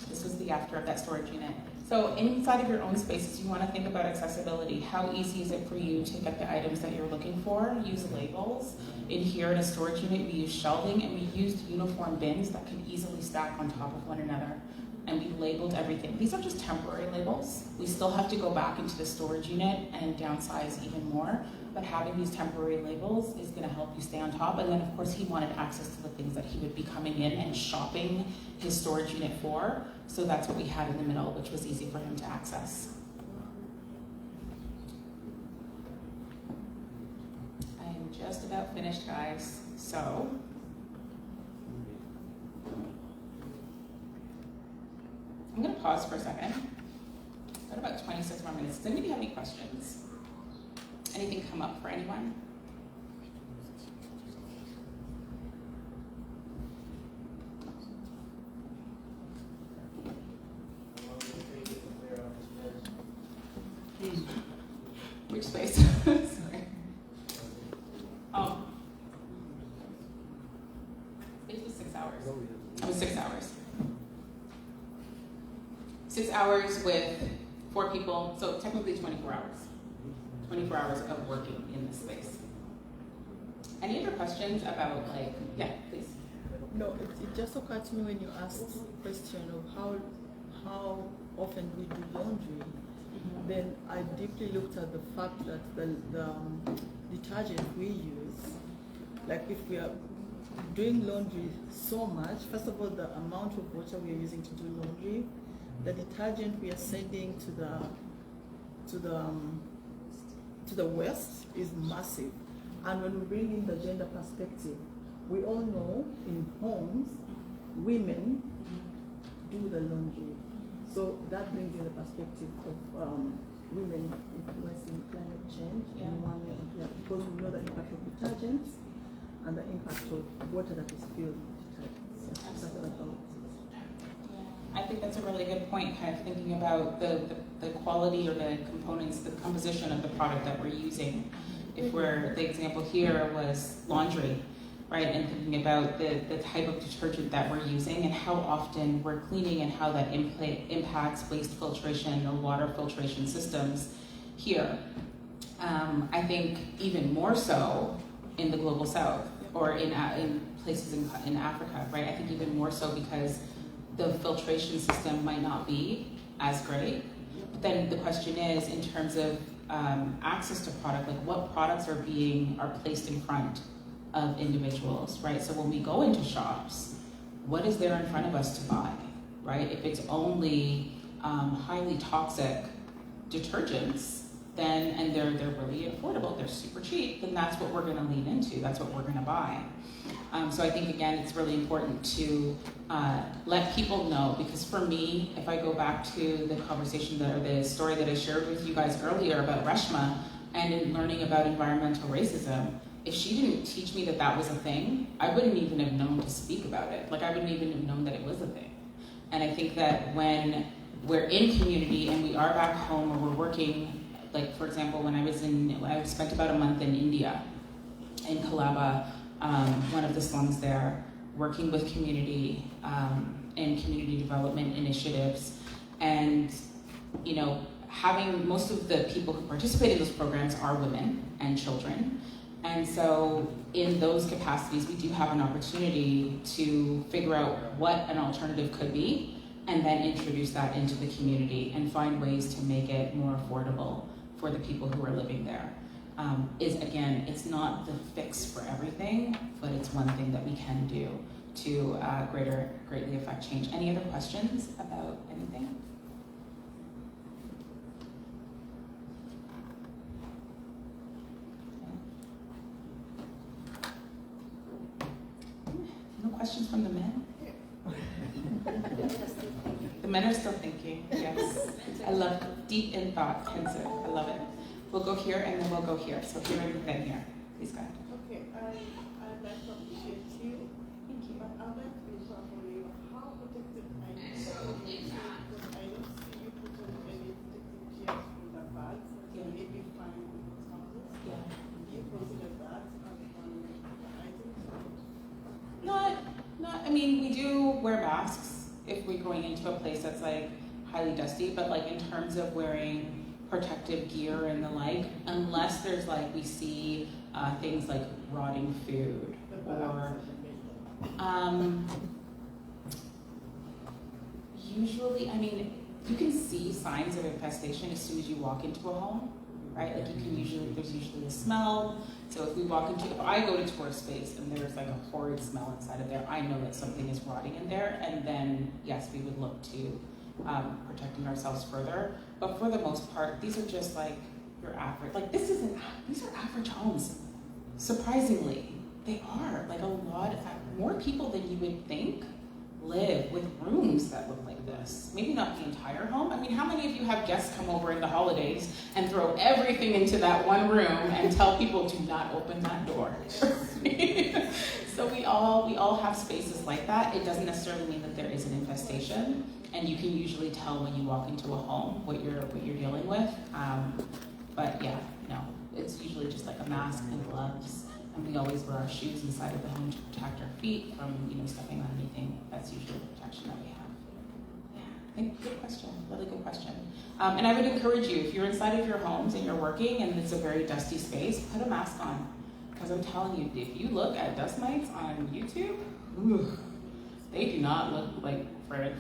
This is the after of that storage unit. So inside of your own spaces, you want to think about accessibility. How easy is it for you to get the items that you're looking for? Use labels. In here in a storage unit, we use shelving, and we used uniform bins that could easily stack on top of one another. And we labeled everything. These are just temporary labels. We still have to go back into the storage unit and downsize even more, but having these temporary labels is gonna help you stay on top. And then of course he wanted access to the things that he would be coming in and shopping his storage unit for. So that's what we had in the middle, which was easy for him to access. I am just about finished, guys. So, I'm gonna pause for a second. Got about 26 more minutes. Does anybody have any questions? Anything come up for anyone? Which space? Sorry. Oh. It was 6 hours. It was 6 hours. 6 hours with 4 people, so technically 24 hours. 24 hours of working in this space. Any other questions about, like, yeah, please? No, it just occurred to me when you asked the question of how often we do laundry. Mm-hmm. Then I deeply looked at the fact that the detergent we use, like if we are doing laundry so much, first of all, the amount of water we are using to do laundry, the detergent we are sending to the waste is massive. And when we bring in the gender perspective, we all know in homes, women do the laundry. So that brings in the perspective of women influencing climate change in one way or the other, because we know the impact of detergents and the impact of water that is filled with detergents. That's what I thought. I think that's a really good point, kind of thinking about the quality or the components, the composition of the product that we're using. If the example here was laundry, right, and thinking about the type of detergent that we're using and how often we're cleaning and how that impacts waste filtration or water filtration systems here. I think even more so in the global south or in places in Africa, right? I think even more so because the filtration system might not be as great. But then the question is, in terms of access to product, like what products are placed in front of individuals, right? So when we go into shops, what is there in front of us to buy, right? If it's only highly toxic detergents, then, and they're really affordable, they're super cheap, then that's what we're gonna lean into, that's what we're gonna buy. So I think, again, it's really important to let people know, because for me, if I go back to the conversation or the story that I shared with you guys earlier about Reshma and in learning about environmental racism, if she didn't teach me that that was a thing, I wouldn't even have known to speak about it. Like, I wouldn't even have known that it was a thing. And I think that when we're in community and we are back home or we're working, like, for example, when I spent about a month in India, in Laba, one of the slums there, working with community and community development initiatives, and having most of the people who participate in those programs are women and children, and so in those capacities we do have an opportunity to figure out what an alternative could be, and then introduce that into the community and find ways to make it more affordable for the people who are living there. Again, it's not the fix for everything, but it's one thing that we can do to greatly affect change. Any other questions about anything? No questions from the men? The men are still thinking, yes. I love deep in thought, pensive. I love it. We'll go here and then we'll go here. So here and then here. Please go ahead. Okay, I'd like to appreciate you. Thank you. But I'd like to know from you how protected are you? Because I don't see you putting any protective gears in the bags that you may be finding in those houses. Yeah. Do you consider that as one of the items? I mean, we do wear masks if we're going into a place that's like highly dusty, but like in terms of wearing protective gear and the like, unless there's like, we see things like rotting food or usually, I mean, you can see signs of infestation as soon as you walk into a home, right? Like there's usually a smell. So if I go to tour space and there's like a horrid smell inside of there, I know that something is rotting in there. And then, yes, we would look to protecting ourselves further. But for the most part, these are just like your average, like these are average homes. Surprisingly, they are. Like more people than you would think live with rooms that look like this. Maybe not the entire home. I mean, how many of you have guests come over in the holidays and throw everything into that one room and tell people do not open that door? So we all have spaces like that. It doesn't necessarily mean that there is an infestation, and you can usually tell when you walk into a home what you're dealing with. But yeah, no, it's usually just like a mask and gloves. And we always wear our shoes inside of the home to protect our feet from, stepping on anything. That's usually the protection that we have. Yeah, I think good question, really good question. And I would encourage you, if you're inside of your homes and you're working and it's a very dusty space, put a mask on. Because I'm telling you, if you look at dust mites on YouTube, they do not look like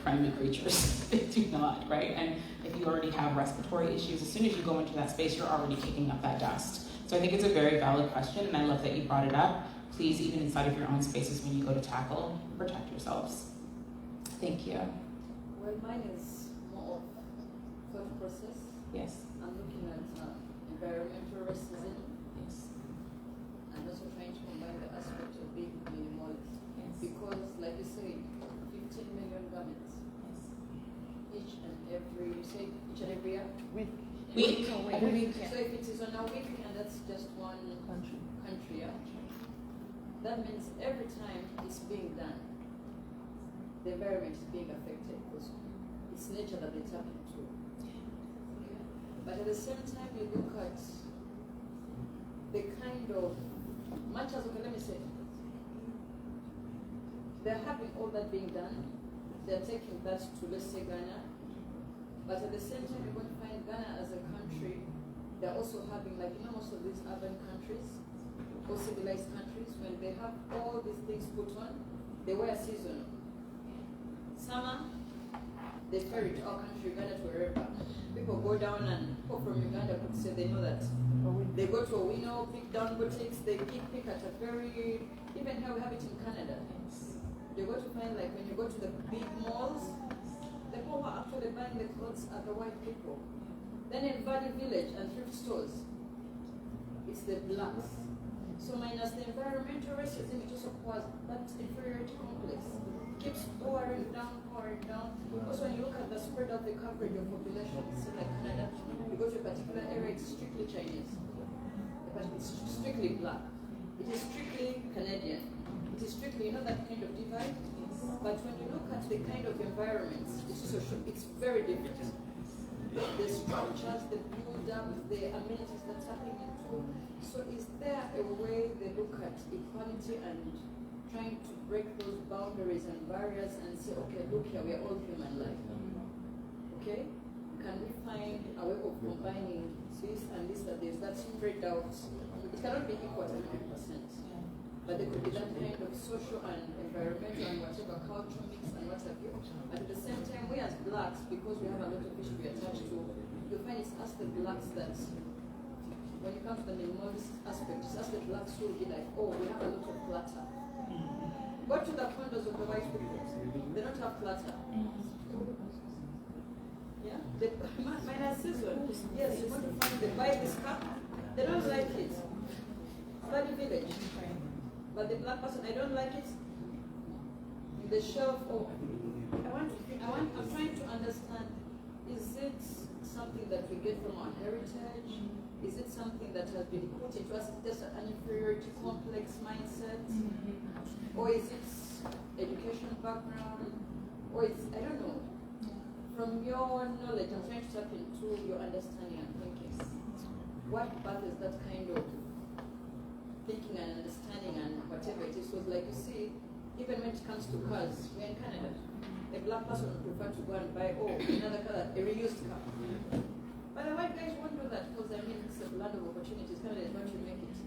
friendly creatures. They do not, right? And if you already have respiratory issues, as soon as you go into that space, you're already kicking up that dust. So I think it's a very valid question, and I love that you brought it up. Please, even inside of your own spaces when you go to tackle, protect yourselves. Thank you. Well, mine is more of thought process. Yes. I'm looking at environmental racism. Yes. And also trying to combine the aspect of being minimalist. Yes. Because, like you say, 15 million garments. Yes. Each and every year? Week. Every week. So if it is on a week, and that's just one country, yeah? That means every time it's being done, the environment is being affected because it's nature that they tap into. But at the same time, you look at the kind of, much as, okay, let me say, they're having all that being done, they're taking that to, let's say, Ghana, but at the same time, you're going to find Ghana as a country, they're also having, like, most of these urban countries, or civilized countries, when they have all these things put on, they wear seasonal. Summer, they ferry to our country, Uganda, to wherever. People go down and go from Uganda because they know that. They go to a window, pick down boutiques, they pick at a very, even here we have it in Canada. You go to find, like, when you go to the big malls, the people who are actually buying the clothes are the white people. Then in Valley Village and thrift stores, it's the blacks. So minus the environmental racism, it also causes that inferiority complex. Keeps pouring down. Also, when you look at the spread of the coverage of population, say like Canada, you go to a particular area, it's strictly Chinese. But it's strictly black. It is strictly Canadian. It is strictly, that kind of divide. But when you look at the kind of environments, it's very different. The structures, the build-up, the amenities that's happening into. So is there a way they look at equality and trying to break those boundaries and barriers and say, okay, look here, we are all human life. Okay? Can we find a way of combining this and this and this that spread out? It cannot be equal to 100%. But there could be that kind of social and environmental and whatever culture mix and what have you. But at the same time, we as blacks, because we have a lot of history attached to, you'll find it's us the blacks that, when you come to the minimalist aspect, it's us the blacks who will be like, oh, we have a lot of clutter. Go to the condos of the white people. They don't have clutter. Yeah? Minus season. Yes, you want to find they buy this cup. They don't like it. Valley Village. But the black person, I don't like it. In the shelf, I'm trying to understand, is it something that we get from our heritage? Is it something that has been put into us, just an inferiority complex mindset? Or is it education background? Or is, I don't know. From your knowledge, I'm trying to tap into your understanding and thinking. What path is that kind of thinking and understanding and whatever it is? Because like you see, even when it comes to cars, we're in Canada. a black person would prefer to go and buy, another car, a reused car. But the white guys won't do that because it's a land of opportunities. Canada is going to make it.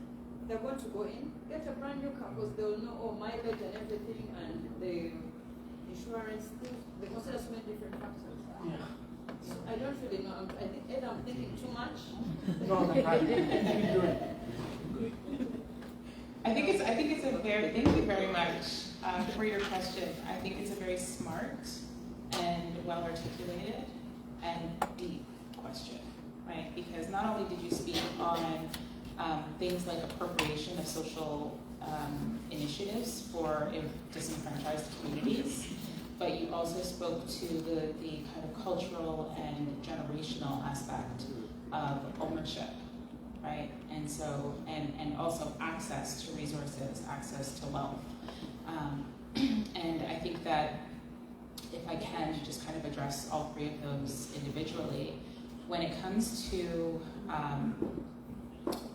They're going to go in, get a brand new car because they'll know mileage and everything and the insurance, they consider so many different factors. Yeah. So I don't really know. I think either I'm thinking too much. No, I think it's a very, thank you very much for your question. I think it's a very smart and well articulated and deep question, right? Because not only did you speak on things like appropriation of social initiatives for disenfranchised communities, but you also spoke to the kind of cultural and generational aspect of ownership, right? And so, and also access to resources, access to wealth. And I think that if I can just kind of address all three of those individually, when it comes to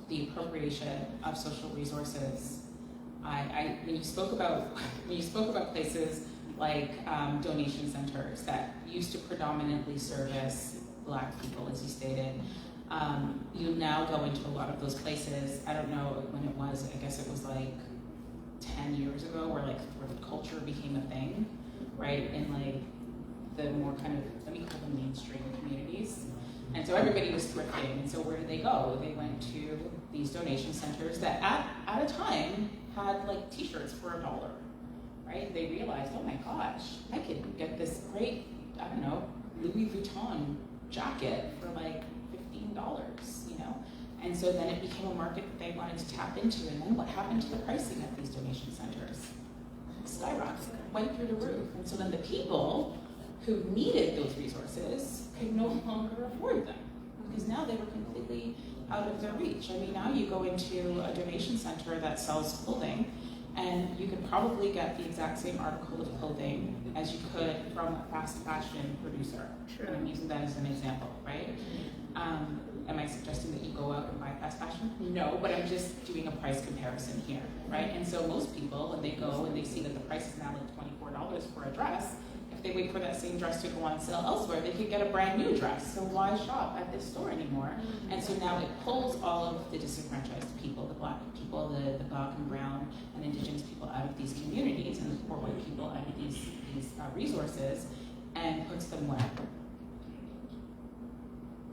the appropriation of social resources, when you spoke about places like donation centers that used to predominantly service Black people, as you stated, you now go into a lot of those places. I don't know when it was. I guess it was like 10 years ago, where the culture became a thing, right? In like the more kind of, let me call them mainstream communities. And so everybody was thrifting. And so where did they go? They went to these donation centers that at a time had like t-shirts for $1, right? They realized, oh my gosh, I could get this great, I don't know, Louis Vuitton jacket for like $15, you know? And so then it became a market that they wanted to tap into. And then what happened to the pricing at these donation centers? Skyrocketed, went through the roof. And so then the people who needed those resources could no longer afford them because now they were completely out of their reach. I mean, now you go into a donation center that sells clothing and you could probably get the exact same article of clothing as you could from a fast fashion producer. Sure. And I'm using that as an example, right? Am I suggesting that you go out and buy fast fashion? No, but I'm just doing a price comparison here, right? And so most people, when they go and they see that the price is now like $24 for a dress, if they wait for that same dress to go on sale elsewhere, they could get a brand new dress. So why shop at this store anymore? And so now it pulls all of the disenfranchised people, the Black people, the Black and brown and Indigenous people out of these communities and the poor white people out of these resources and puts them where?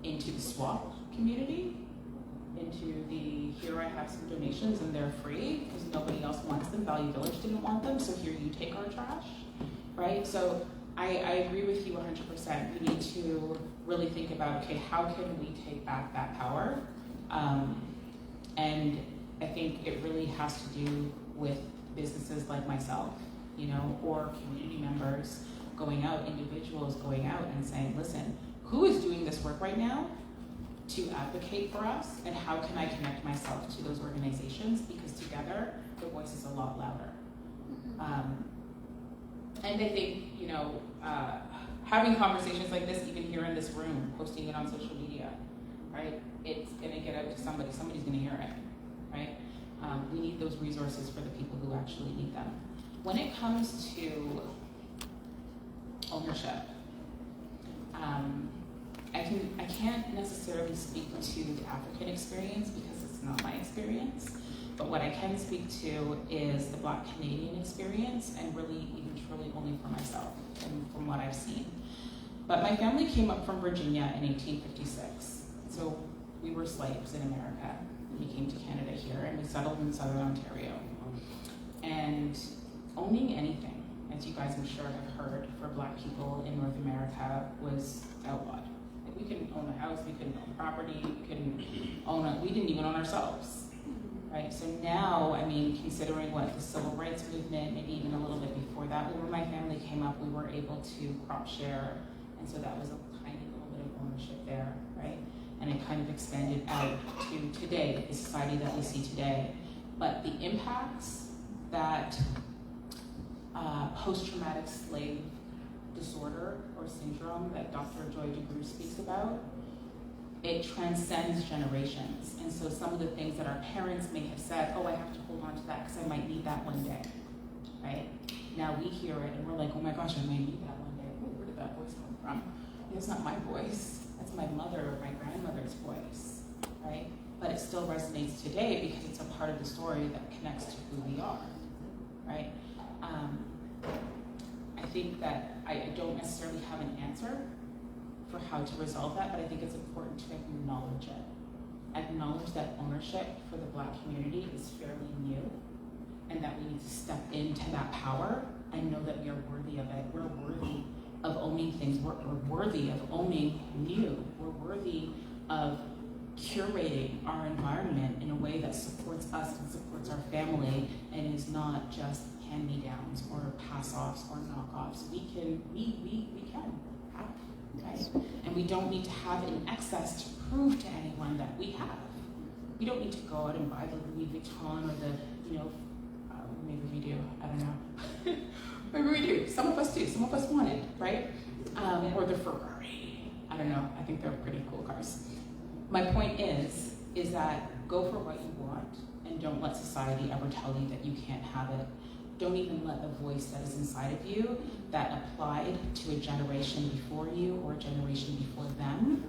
Into the swap community, into the, here I have some donations and they're free because nobody else wants them. Value Village didn't want them, so here you take our trash, right? So I agree with you 100%. We need to really think about, okay, how can we take back that power? And I think it really has to do with businesses like myself, you know, or community members going out, individuals going out and saying, listen, who is doing this work right now to advocate for us, and how can I connect myself to those organizations, because together the voice is a lot louder. And I think, you know, having conversations like this, even here in this room, posting it on social media, right? It's gonna get out to somebody, somebody's gonna hear it, right? We need those resources for the people who actually need them. When it comes to ownership, I can't necessarily speak to the African experience because it's not my experience, but what I can speak to is the Black Canadian experience, and really even truly only for myself and from what I've seen. But my family came up from Virginia in 1856. So we were slaves in America. We came to Canada here and we settled in Southern Ontario. And owning anything, as you guys I'm sure have heard, for Black people in North America was outlawed. Like, we couldn't own a house, we couldn't own property, we didn't even own ourselves, right? So now, I mean, considering what the civil rights movement, maybe even a little bit before that, when my family came up, we were able to crop share, and so that was a tiny little bit of ownership there, right? And it kind of expanded out to today, the society that we see today. But the impacts that post-traumatic slave disorder or syndrome that Dr. Joy DeGruy speaks about, it transcends generations. And so some of the things that our parents may have said, oh, I have to hold on to that because I might need that one day, right? Now we hear it and we're like, oh my gosh, I might need that one that's not my voice. That's my mother or my grandmother's voice, right? But it still resonates today because it's a part of the story that connects to who we are, right? I think that I don't necessarily have an answer for how to resolve that, but I think it's important to acknowledge it. Acknowledge that ownership for the Black community is fairly new, and that we need to step into that power and know that we are worthy of it. We're worthy of owning things. We're worthy of owning new. We're worthy of curating our environment in a way that supports us and supports our family and is not just hand-me-downs or pass-offs or knockoffs. We can, right? And we don't need to have in excess to prove to anyone that we have. We don't need to go out and buy the Louis Vuitton or the, maybe we do, I don't know. Maybe we do, some of us do, some of us want it, right? Or the Ferrari, I don't know, I think they're pretty cool cars. My point is that go for what you want and don't let society ever tell you that you can't have it. Don't even let the voice that is inside of you that applied to a generation before you or a generation before them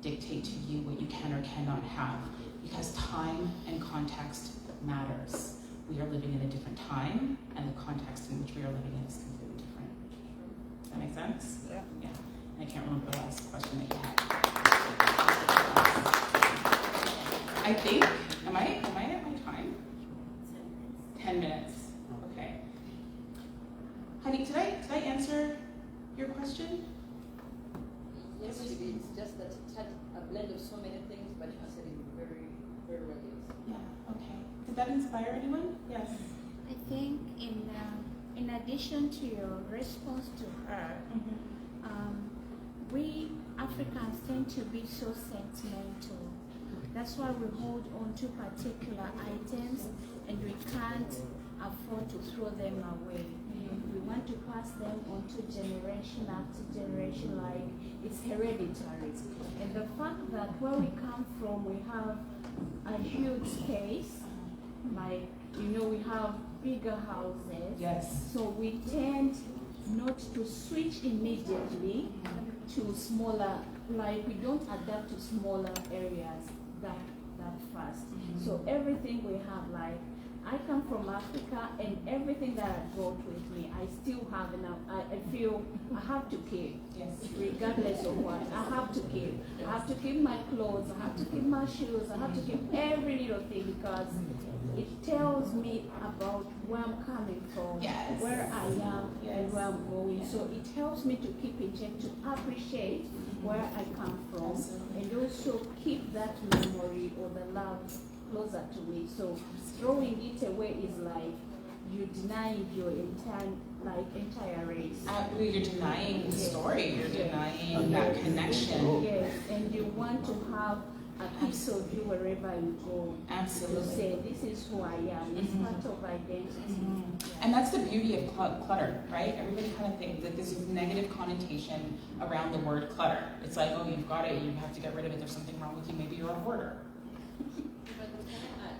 dictate to you what you can or cannot have, because time and context matters. We are living in a different time, and the context in which we are living in is completely different. Does that make sense? Yeah. Yeah. And I can't remember the last question that you had. I think, am I at my time? 10 minutes. Okay. Honey, did I answer your question? Yes, it's just that it had a blend of so many things, but you answered it very, very well. Yeah, okay. Did that inspire anyone? Yes. I think in addition to your response to her, we Africans tend to be so sentimental. That's why we hold on to particular items and we can't afford to throw them away. We want to pass them on to generation after generation, like it's hereditary. And the fact that where we come from, we have a huge space, like, we have bigger houses. Yes. So we tend not to switch immediately to smaller, like we don't adapt to smaller areas that fast. So everything we have, like, I come from Africa, and everything that I brought with me, I still have, and I feel I have to keep. Yes. Regardless of what, I have to keep. I have to keep my clothes, I have to keep my shoes, I have to keep every little thing, because it tells me about where I'm coming from, Yes. where I am, and where I'm going. So it helps me to keep in check, to appreciate where I come from, and also keep that memory or the love closer to me. So throwing it away is like you denying your entire race. You're denying the story. You're denying that connection. Yes, and you want to have a piece of you wherever you go. Absolutely. To say, this is who I am. It's part of identity. And that's the beauty of clutter, right? Everybody kind of thinks that there's this negative connotation around the word clutter. It's like, oh, you've got it, you have to get rid of it. There's something wrong with you. Maybe you're a hoarder. But can I add,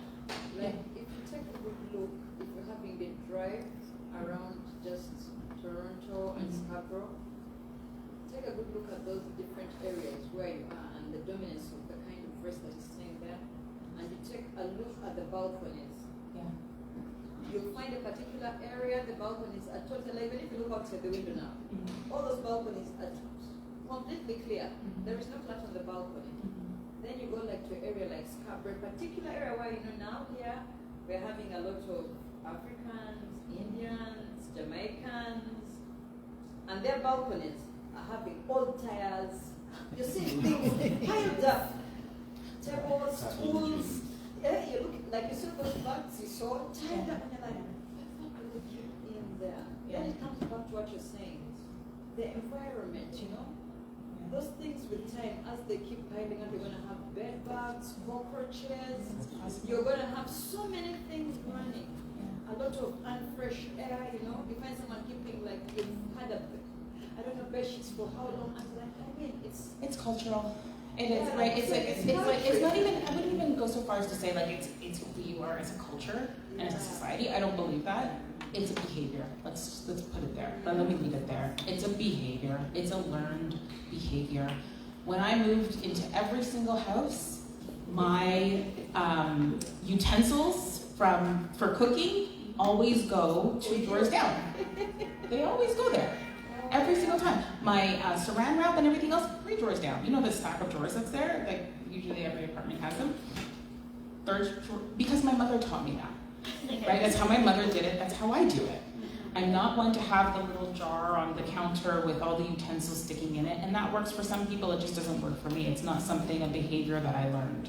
like, if you take a good look, if you're having a drive around just Toronto and Scarborough, take a good look at those different areas where you are and the dominance of the kind of race that is staying there, and you take a look at the balconies. Yeah. You'll find a particular area, the balconies are totally, even if you look outside the window now, all those balconies are completely clear. There is no flat on the balcony. Then you go like to an area like Scarborough, particular area where now here we're having a lot of Africans, Indians, Jamaicans, and their balconies are having old tires. You see things piled up, tables, stools. Yeah, you look like you saw those bags you saw tied up, and you're like, in there. Then it comes back to what you're saying, the environment, Those things with time, as they keep piling up, you're going to have bed bugs, cockroaches. You're going to have so many things running. A lot of unfresh air, You find someone keeping, like, you've had bed sheets for how long? It's cultural. It is, right? It's not even, I wouldn't even go so far as to say, like, it's who you are as a culture and as a society. I don't believe that. It's a behavior. Let's put it there. Let me leave it there. It's a behavior. It's a learned behavior. behavior. When I moved into every single house, my utensils for cooking always go 2 drawers down. They always go there. Every single time. My saran wrap and everything else, 3 drawers down. You know the stack of drawers that's there? Like, usually every apartment has them. 3rd drawer, because my mother taught me that. Right? That's how my mother did it. That's how I do it. I'm not one to have the little jar on the counter with all the utensils sticking in it, and that works for some people, it just doesn't work for me. It's not a behavior that I learned,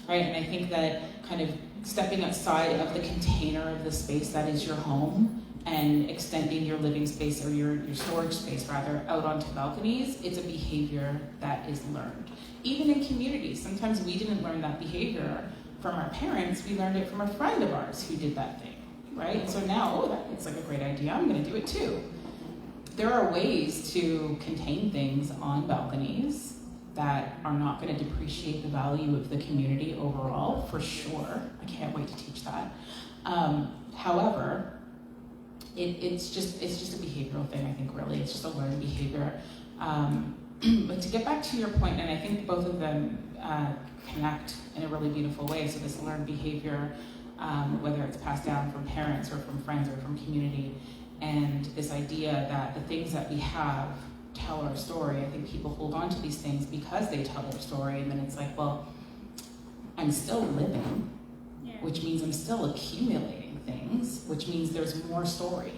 right? And I think that kind of stepping outside of the container of the space that is your home and extending your living space, or your storage space rather, out onto balconies, it's a behavior that is learned. Even in communities, sometimes we didn't learn that behavior from our parents, we learned it from a friend of ours who did that thing. Right? So now, that looks like a great idea, I'm gonna do it too. There are ways to contain things on balconies that are not gonna depreciate the value of the community overall, for sure. I can't wait to teach that. However, it's just a behavioral thing, I think, really. It's just a learned behavior. But to get back to your point, and I think both of them connect in a really beautiful way, so this learned behavior, whether it's passed down from parents or from friends or from community, and this idea that the things that we have tell our story. I think people hold on to these things because they tell their story, and then it's like, well, I'm still living, which means I'm still accumulating things, which means there's more story.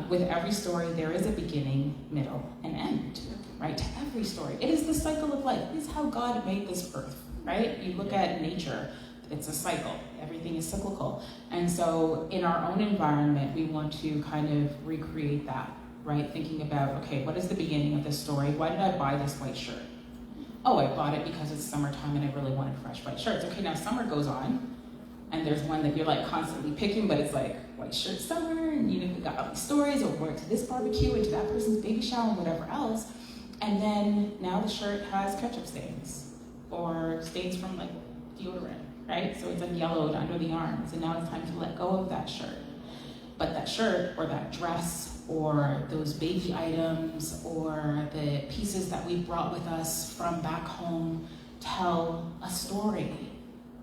With every story, there is a beginning, middle, and end, right? To every story. It is the cycle of life. This is how God made this earth. Right? You look at nature, it's a cycle. Everything is cyclical. And so in our own environment, we want to kind of recreate that, right? Thinking about, okay, what is the beginning of this story? Why did I buy this white shirt? Oh, I bought it because it's summertime and I really wanted fresh white shirts. Okay, now summer goes on, and there's one that you're like constantly picking, but it's like white shirt summer, and you got all these stories, or we're to this barbecue and to that person's baby shower and whatever else. And then now the shirt has ketchup stains, or stains from like deodorant, right? So it's like yellowed under the arms, and now it's time to let go of that shirt. But that shirt, or that dress, or those baby items, or the pieces that we brought with us from back home tell a story,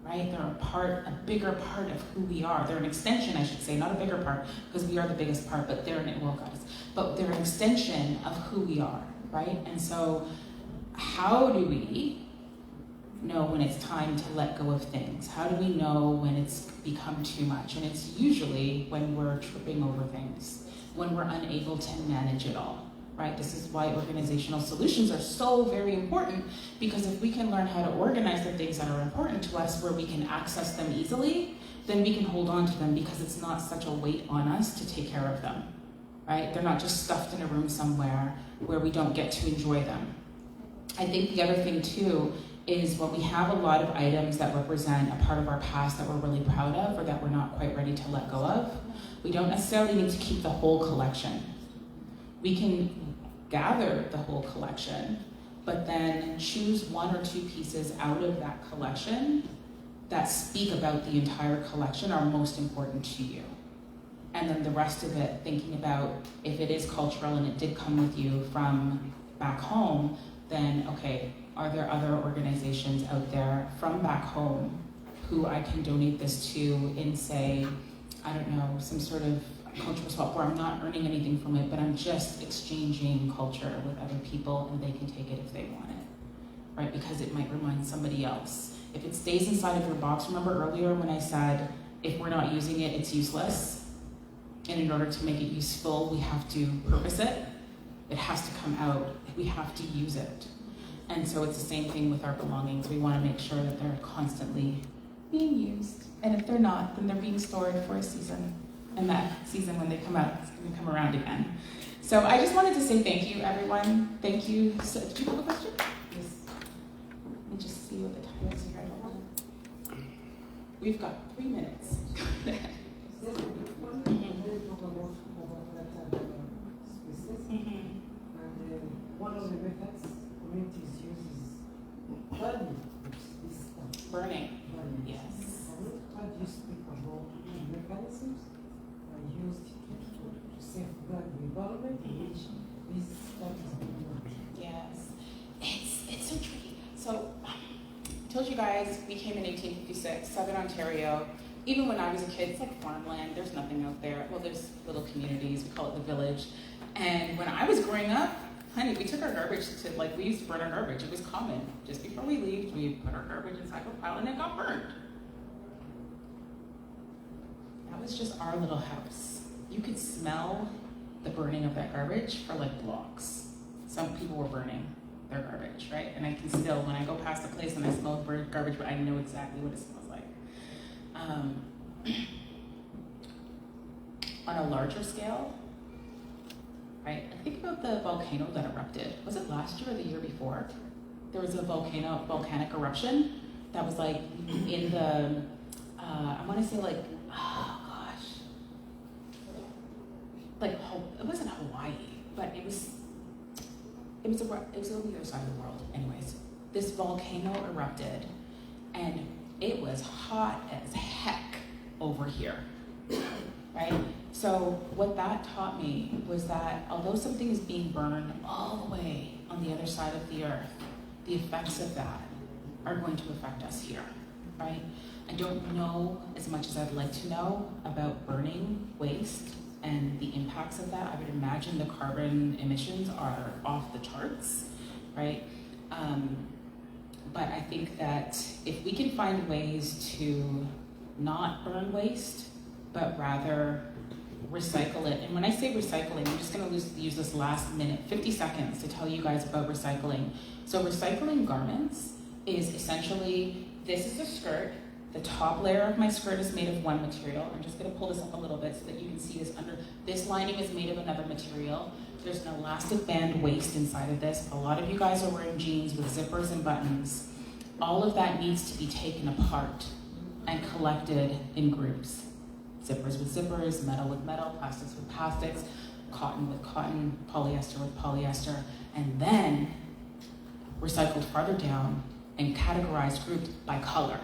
right? They're a bigger part of who we are. They're an extension, I should say, not a bigger part, because we are the biggest part, but they're an extension of who we are, right? And so how do we know when it's time to let go of things? How do we know when it's become too much? And it's usually when we're tripping over things, when we're unable to manage it all, right? This is why organizational solutions are so very important, because if we can learn how to organize the things that are important to us where we can access them easily, then we can hold on to them because it's not such a weight on us to take care of them, right? They're not just stuffed in a room somewhere where we don't get to enjoy them. I think the other thing too is when we have a lot of items that represent a part of our past that we're really proud of or that we're not quite ready to let go of, we don't necessarily need to keep the whole collection. We can gather the whole collection, but then choose 1 or 2 pieces out of that collection that speak about the entire collection are most important to you. And then the rest of it, thinking about if it is cultural and it did come with you from back home, then okay, are there other organizations out there from back home who I can donate this to in, say, I don't know, some sort of cultural swap where I'm not earning anything from it, but I'm just exchanging culture with other people and they can take it if they want it, right? Because it might remind somebody else. If it stays inside of your box, remember earlier when I said, if we're not using it, it's useless? And in order to make it useful, we have to purpose it. It has to come out. We have to use it. And so it's the same thing with our belongings. We want to make sure that they're constantly being used. And if they're not, then they're being stored for a season. And that season, when they come out, it's going to come around again. So I just wanted to say thank you, everyone. Thank you. So, do you have a question? Yes. Let me just see what the time is here. We've got 3 minutes. One of the methods communities use is burning this stuff. Burning. Yes. How do you speak about mechanisms used to safeguard the environment in which this that is going on. Yes, it's so tricky. So, I told you guys we came in 1856, Southern Ontario. Even when I was a kid, it's like farmland. There's nothing out there. Well, there's little communities. We call it the village. And when I was growing up, honey, we took our garbage to, like, we used to burn our garbage. It was common. Just before we leave, we put our garbage inside a pile and it got burned. That was just our little house. You could smell the burning of that garbage for like blocks. Some people were burning their garbage, right? And I can still, when I go past the place and I smell burnt garbage, but I know exactly what it smells like. On a larger scale, right? I think about the volcano that erupted. Was it last year or the year before? There was a volcanic eruption that was like in the, I want to say like, oh gosh, like it wasn't Hawaii, but it was on the other side of the world. Anyways, this volcano erupted, and it was hot as heck over here, right? So what that taught me was that although something is being burned all the way on the other side of the earth, the effects of that are going to affect us here, right? I don't know as much as I'd like to know about burning waste and the impacts of that. I would imagine the carbon emissions are off the charts, right? But I think that if we can find ways to not burn waste, but rather recycle it. And when I say recycling, I'm just gonna use this last minute, 50 seconds to tell you guys about recycling. So recycling garments is essentially, this is a skirt. The top layer of my skirt is made of one material. I'm just gonna pull this up a little bit so that you can see this under. This lining is made of another material. There's an elastic band waist inside of this. A lot of you guys are wearing jeans with zippers and buttons. All of that needs to be taken apart and collected in groups. Zippers with zippers, metal with metal, plastics with plastics, cotton with cotton, polyester with polyester, and then recycled farther down and categorized, grouped by color.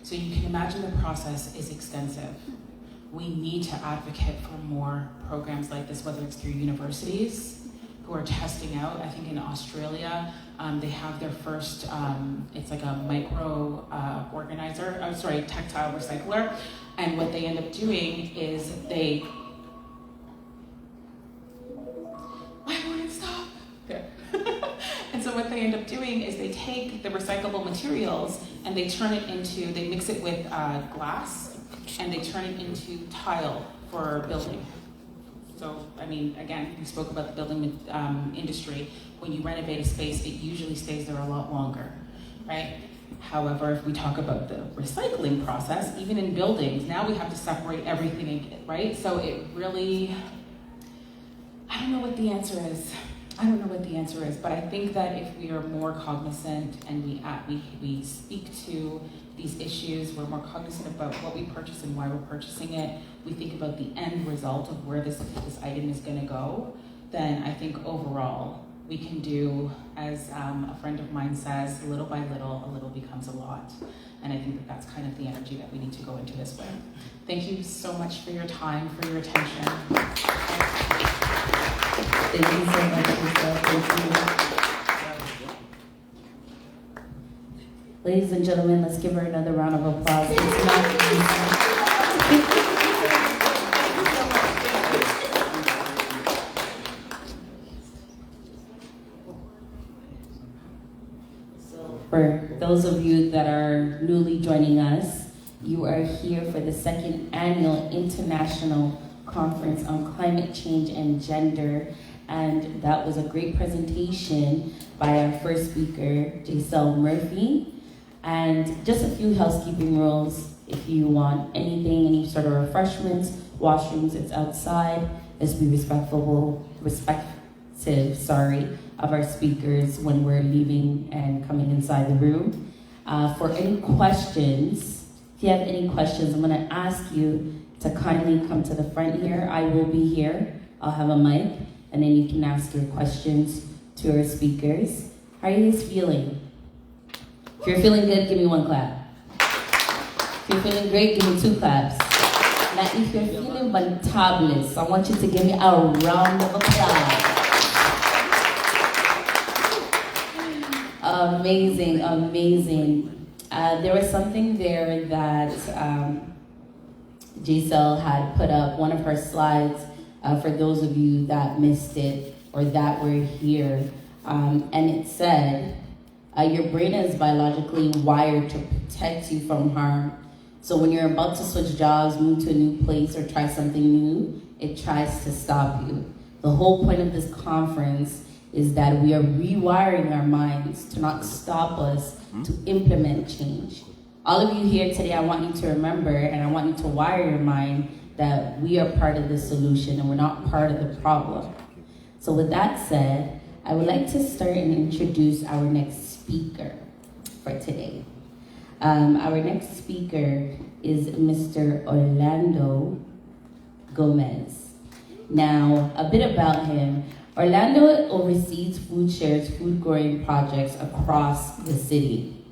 So you can imagine the process is extensive. We need to advocate for more programs like this, whether it's through universities who are testing out. I think in Australia, they have their first, it's like a tactile recycler. And what they end up doing is why won't it stop? There. And so what they end up doing is they take the recyclable materials and they mix it with glass, and they turn it into tile for building. So, I mean, again, we spoke about the building industry. When you renovate a space, it usually stays there a lot longer, right? However, if we talk about the recycling process, even in buildings, now we have to separate everything, right? So it really, I don't know what the answer is. But I think that if we are more cognizant and we speak to these issues, we're more cognizant about what we purchase and why we're purchasing it, we think about the end result of where this item is gonna go, then I think overall we can do, as a friend of mine says, little by little, a little becomes a lot. And I think that that's kind of the energy that we need to go into this with. Thank you so much for your time, for your attention. Thank you so much, Lisa. Thank you. Ladies and gentlemen, let's give her another round of applause. It's not easy. For those of you that are newly joining us, you are here for the second annual International Conference on Climate Change and Gender. And that was a great presentation by our first speaker, Giselle Murphy. And just a few housekeeping rules. If you want anything, any sort of refreshments, washrooms, it's outside. Let's be respectful of our speakers when we're leaving and coming inside the room. For any questions, if you have any questions, I'm gonna ask you to kindly come to the front here. I will be here. I'll have a mic, and then you can ask your questions to our speakers. How are you guys feeling? If you're feeling good, give me one clap. If you're feeling great, give me 2 claps. Now, if you're feeling fantabulous, I want you to give me a round of applause. Amazing, amazing. There was something there that Giselle had put up, one of her slides, for those of you that missed it or that were here. And it said, your brain is biologically wired to protect you from harm. So when you're about to switch jobs, move to a new place, or try something new, it tries to stop you. The whole point of this conference is that we are rewiring our minds to not stop us to implement change. All of you here today, I want you to remember, and I want you to wire your mind that we are part of the solution and we're not part of the problem. So with that said, I would like to start and introduce our next speaker for today. Our next speaker is Mr. Orlando Gomez. Now, a bit about him. Orlando oversees Food Share's food growing projects across the city,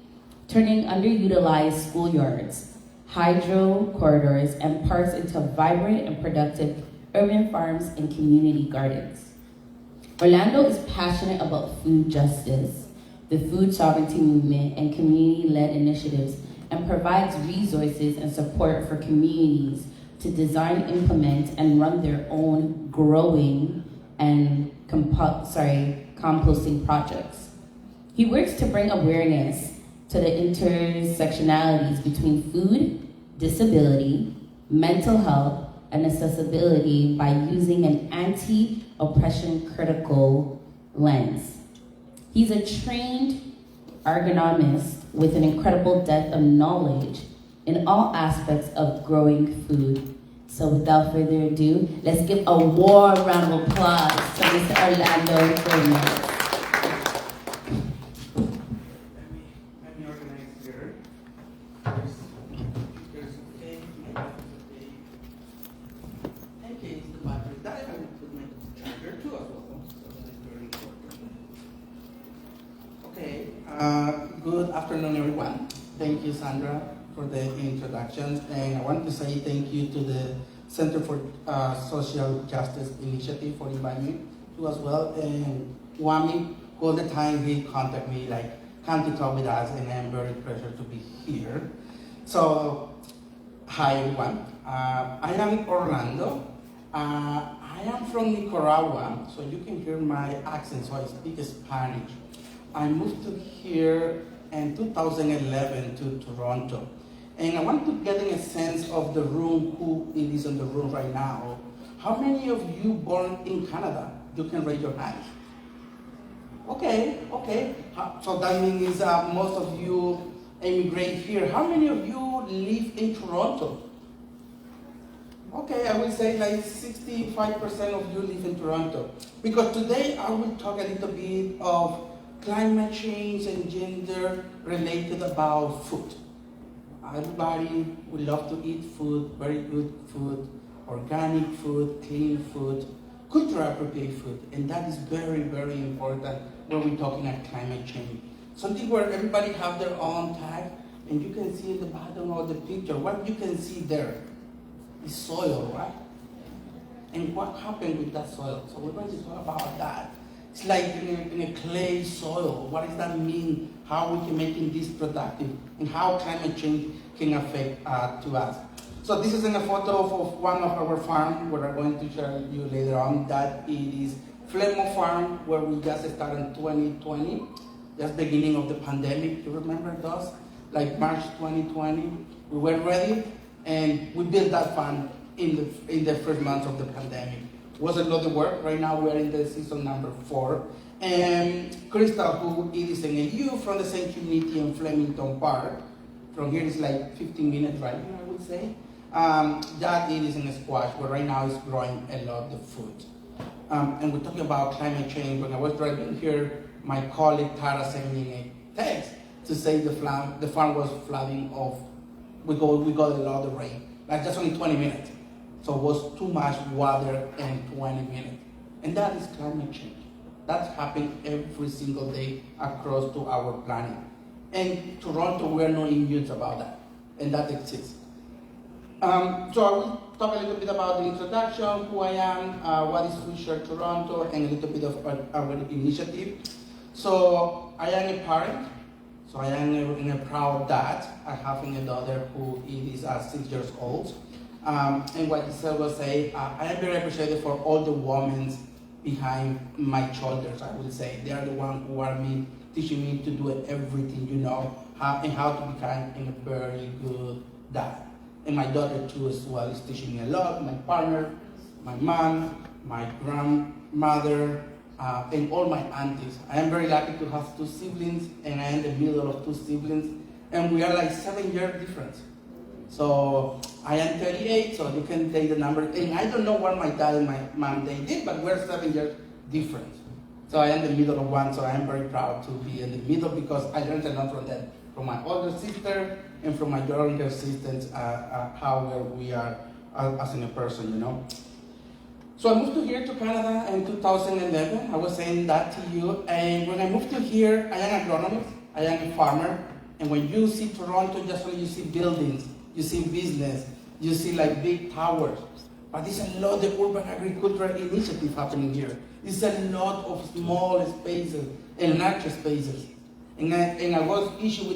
turning underutilized schoolyards, hydro corridors, and parks into vibrant and productive urban farms and community gardens. Orlando is passionate about food justice, the food sovereignty movement, and community-led initiatives, and provides resources and support for communities to design, implement, and run their own growing and composting projects. He works to bring awareness to the intersectionalities between food, disability, mental health, and accessibility by using an anti-oppression critical lens. He's a trained ergonomist with an incredible depth of knowledge in all aspects of growing food. So without further ado, let's give a warm round of applause to Mr. Orlando Gomez. Let me organize here. There's okay, my battery's okay. Okay, it's the battery. That I will put my charger too as well. So that's very important. Okay, good afternoon everyone. Thank you, Sandra, for the introductions, and I want to say thank you to the Center for Social Justice Initiative for inviting me to as well, and Wami, all the time he contact me like, come to talk with us, and I'm very pleased to be here. So, hi everyone, I am Orlando. I am from Nicaragua, so you can hear my accent, so I speak Spanish. I moved to here in 2011 to Toronto. And I want to get in a sense of the room, who it is in the room right now. How many of you born in Canada? You can raise your hands. Okay. So that means most of you immigrate here. How many of you live in Toronto? Okay, I will say like 65% of you live in Toronto. Because today I will talk a little bit of climate change and gender related about food. Everybody would love to eat food, very good food, organic food, clean food, culturally appropriate food, and that is very, very important when we're talking about climate change. Something where everybody have their own tag, and you can see at the bottom of the picture, what you can see there is soil, right? And what happened with that soil? So we're going to talk about that. It's like in a clay soil. What does that mean? How we can make this productive, and how climate change can affect to us. So this is a photo of one of our farms, where I'm going to share you later on. That it is Flemo Farm, where we just started in 2020, just beginning of the pandemic. You remember those? Like March 2020, we were ready, and we built that farm in the first months of the pandemic. Was a lot of work. Right now we are in the season number 4. And Crystal, who is an EU from the same community in Flemington Park, from here is like 15 minutes driving, I would say. That it is in a squash, where right now is growing a lot of food. And we're talking about climate change. When I was driving here, my colleague Tara sent me a text to say the farm was flooding off. We got a lot of rain, like just only 20 minutes. So it was too much water in 20 minutes. And that is climate change. That's happening every single day across to our planet. And Toronto, we are not immune about that. And that exists. So I will talk a little bit about the introduction, who I am, what is Food Share Toronto, and a little bit of our initiative. So I am a parent. So I am a proud dad. I have a daughter who is 6 years old. And what Giselle was saying, I am very appreciative for all the women behind my shoulders, I would say. They are the ones who are teaching me to do everything, and how to become a very good dad. And my daughter too as well is teaching me a lot, my partner, my mom, my grandmother, and all my aunties. I am very lucky to have 2 siblings, and I am the middle of 2 siblings, and we are like 7 years difference. So I am 38, so you can take the number. And I don't know what my dad and my mom they did, but we're 7 years different. So I am the middle of one, so I am very proud to be in the middle because I learned a lot from them, from my older sister and from my younger sisters, how we are as a person, So I moved to Canada in 2011. I was saying that to you. And when I moved to here, I am an agronomist, I am a farmer. And when you see Toronto, just when you see buildings, you see business, you see like big towers. But there's a lot of urban agricultural initiative happening here. There's a lot of small spaces and large spaces. And I was issued with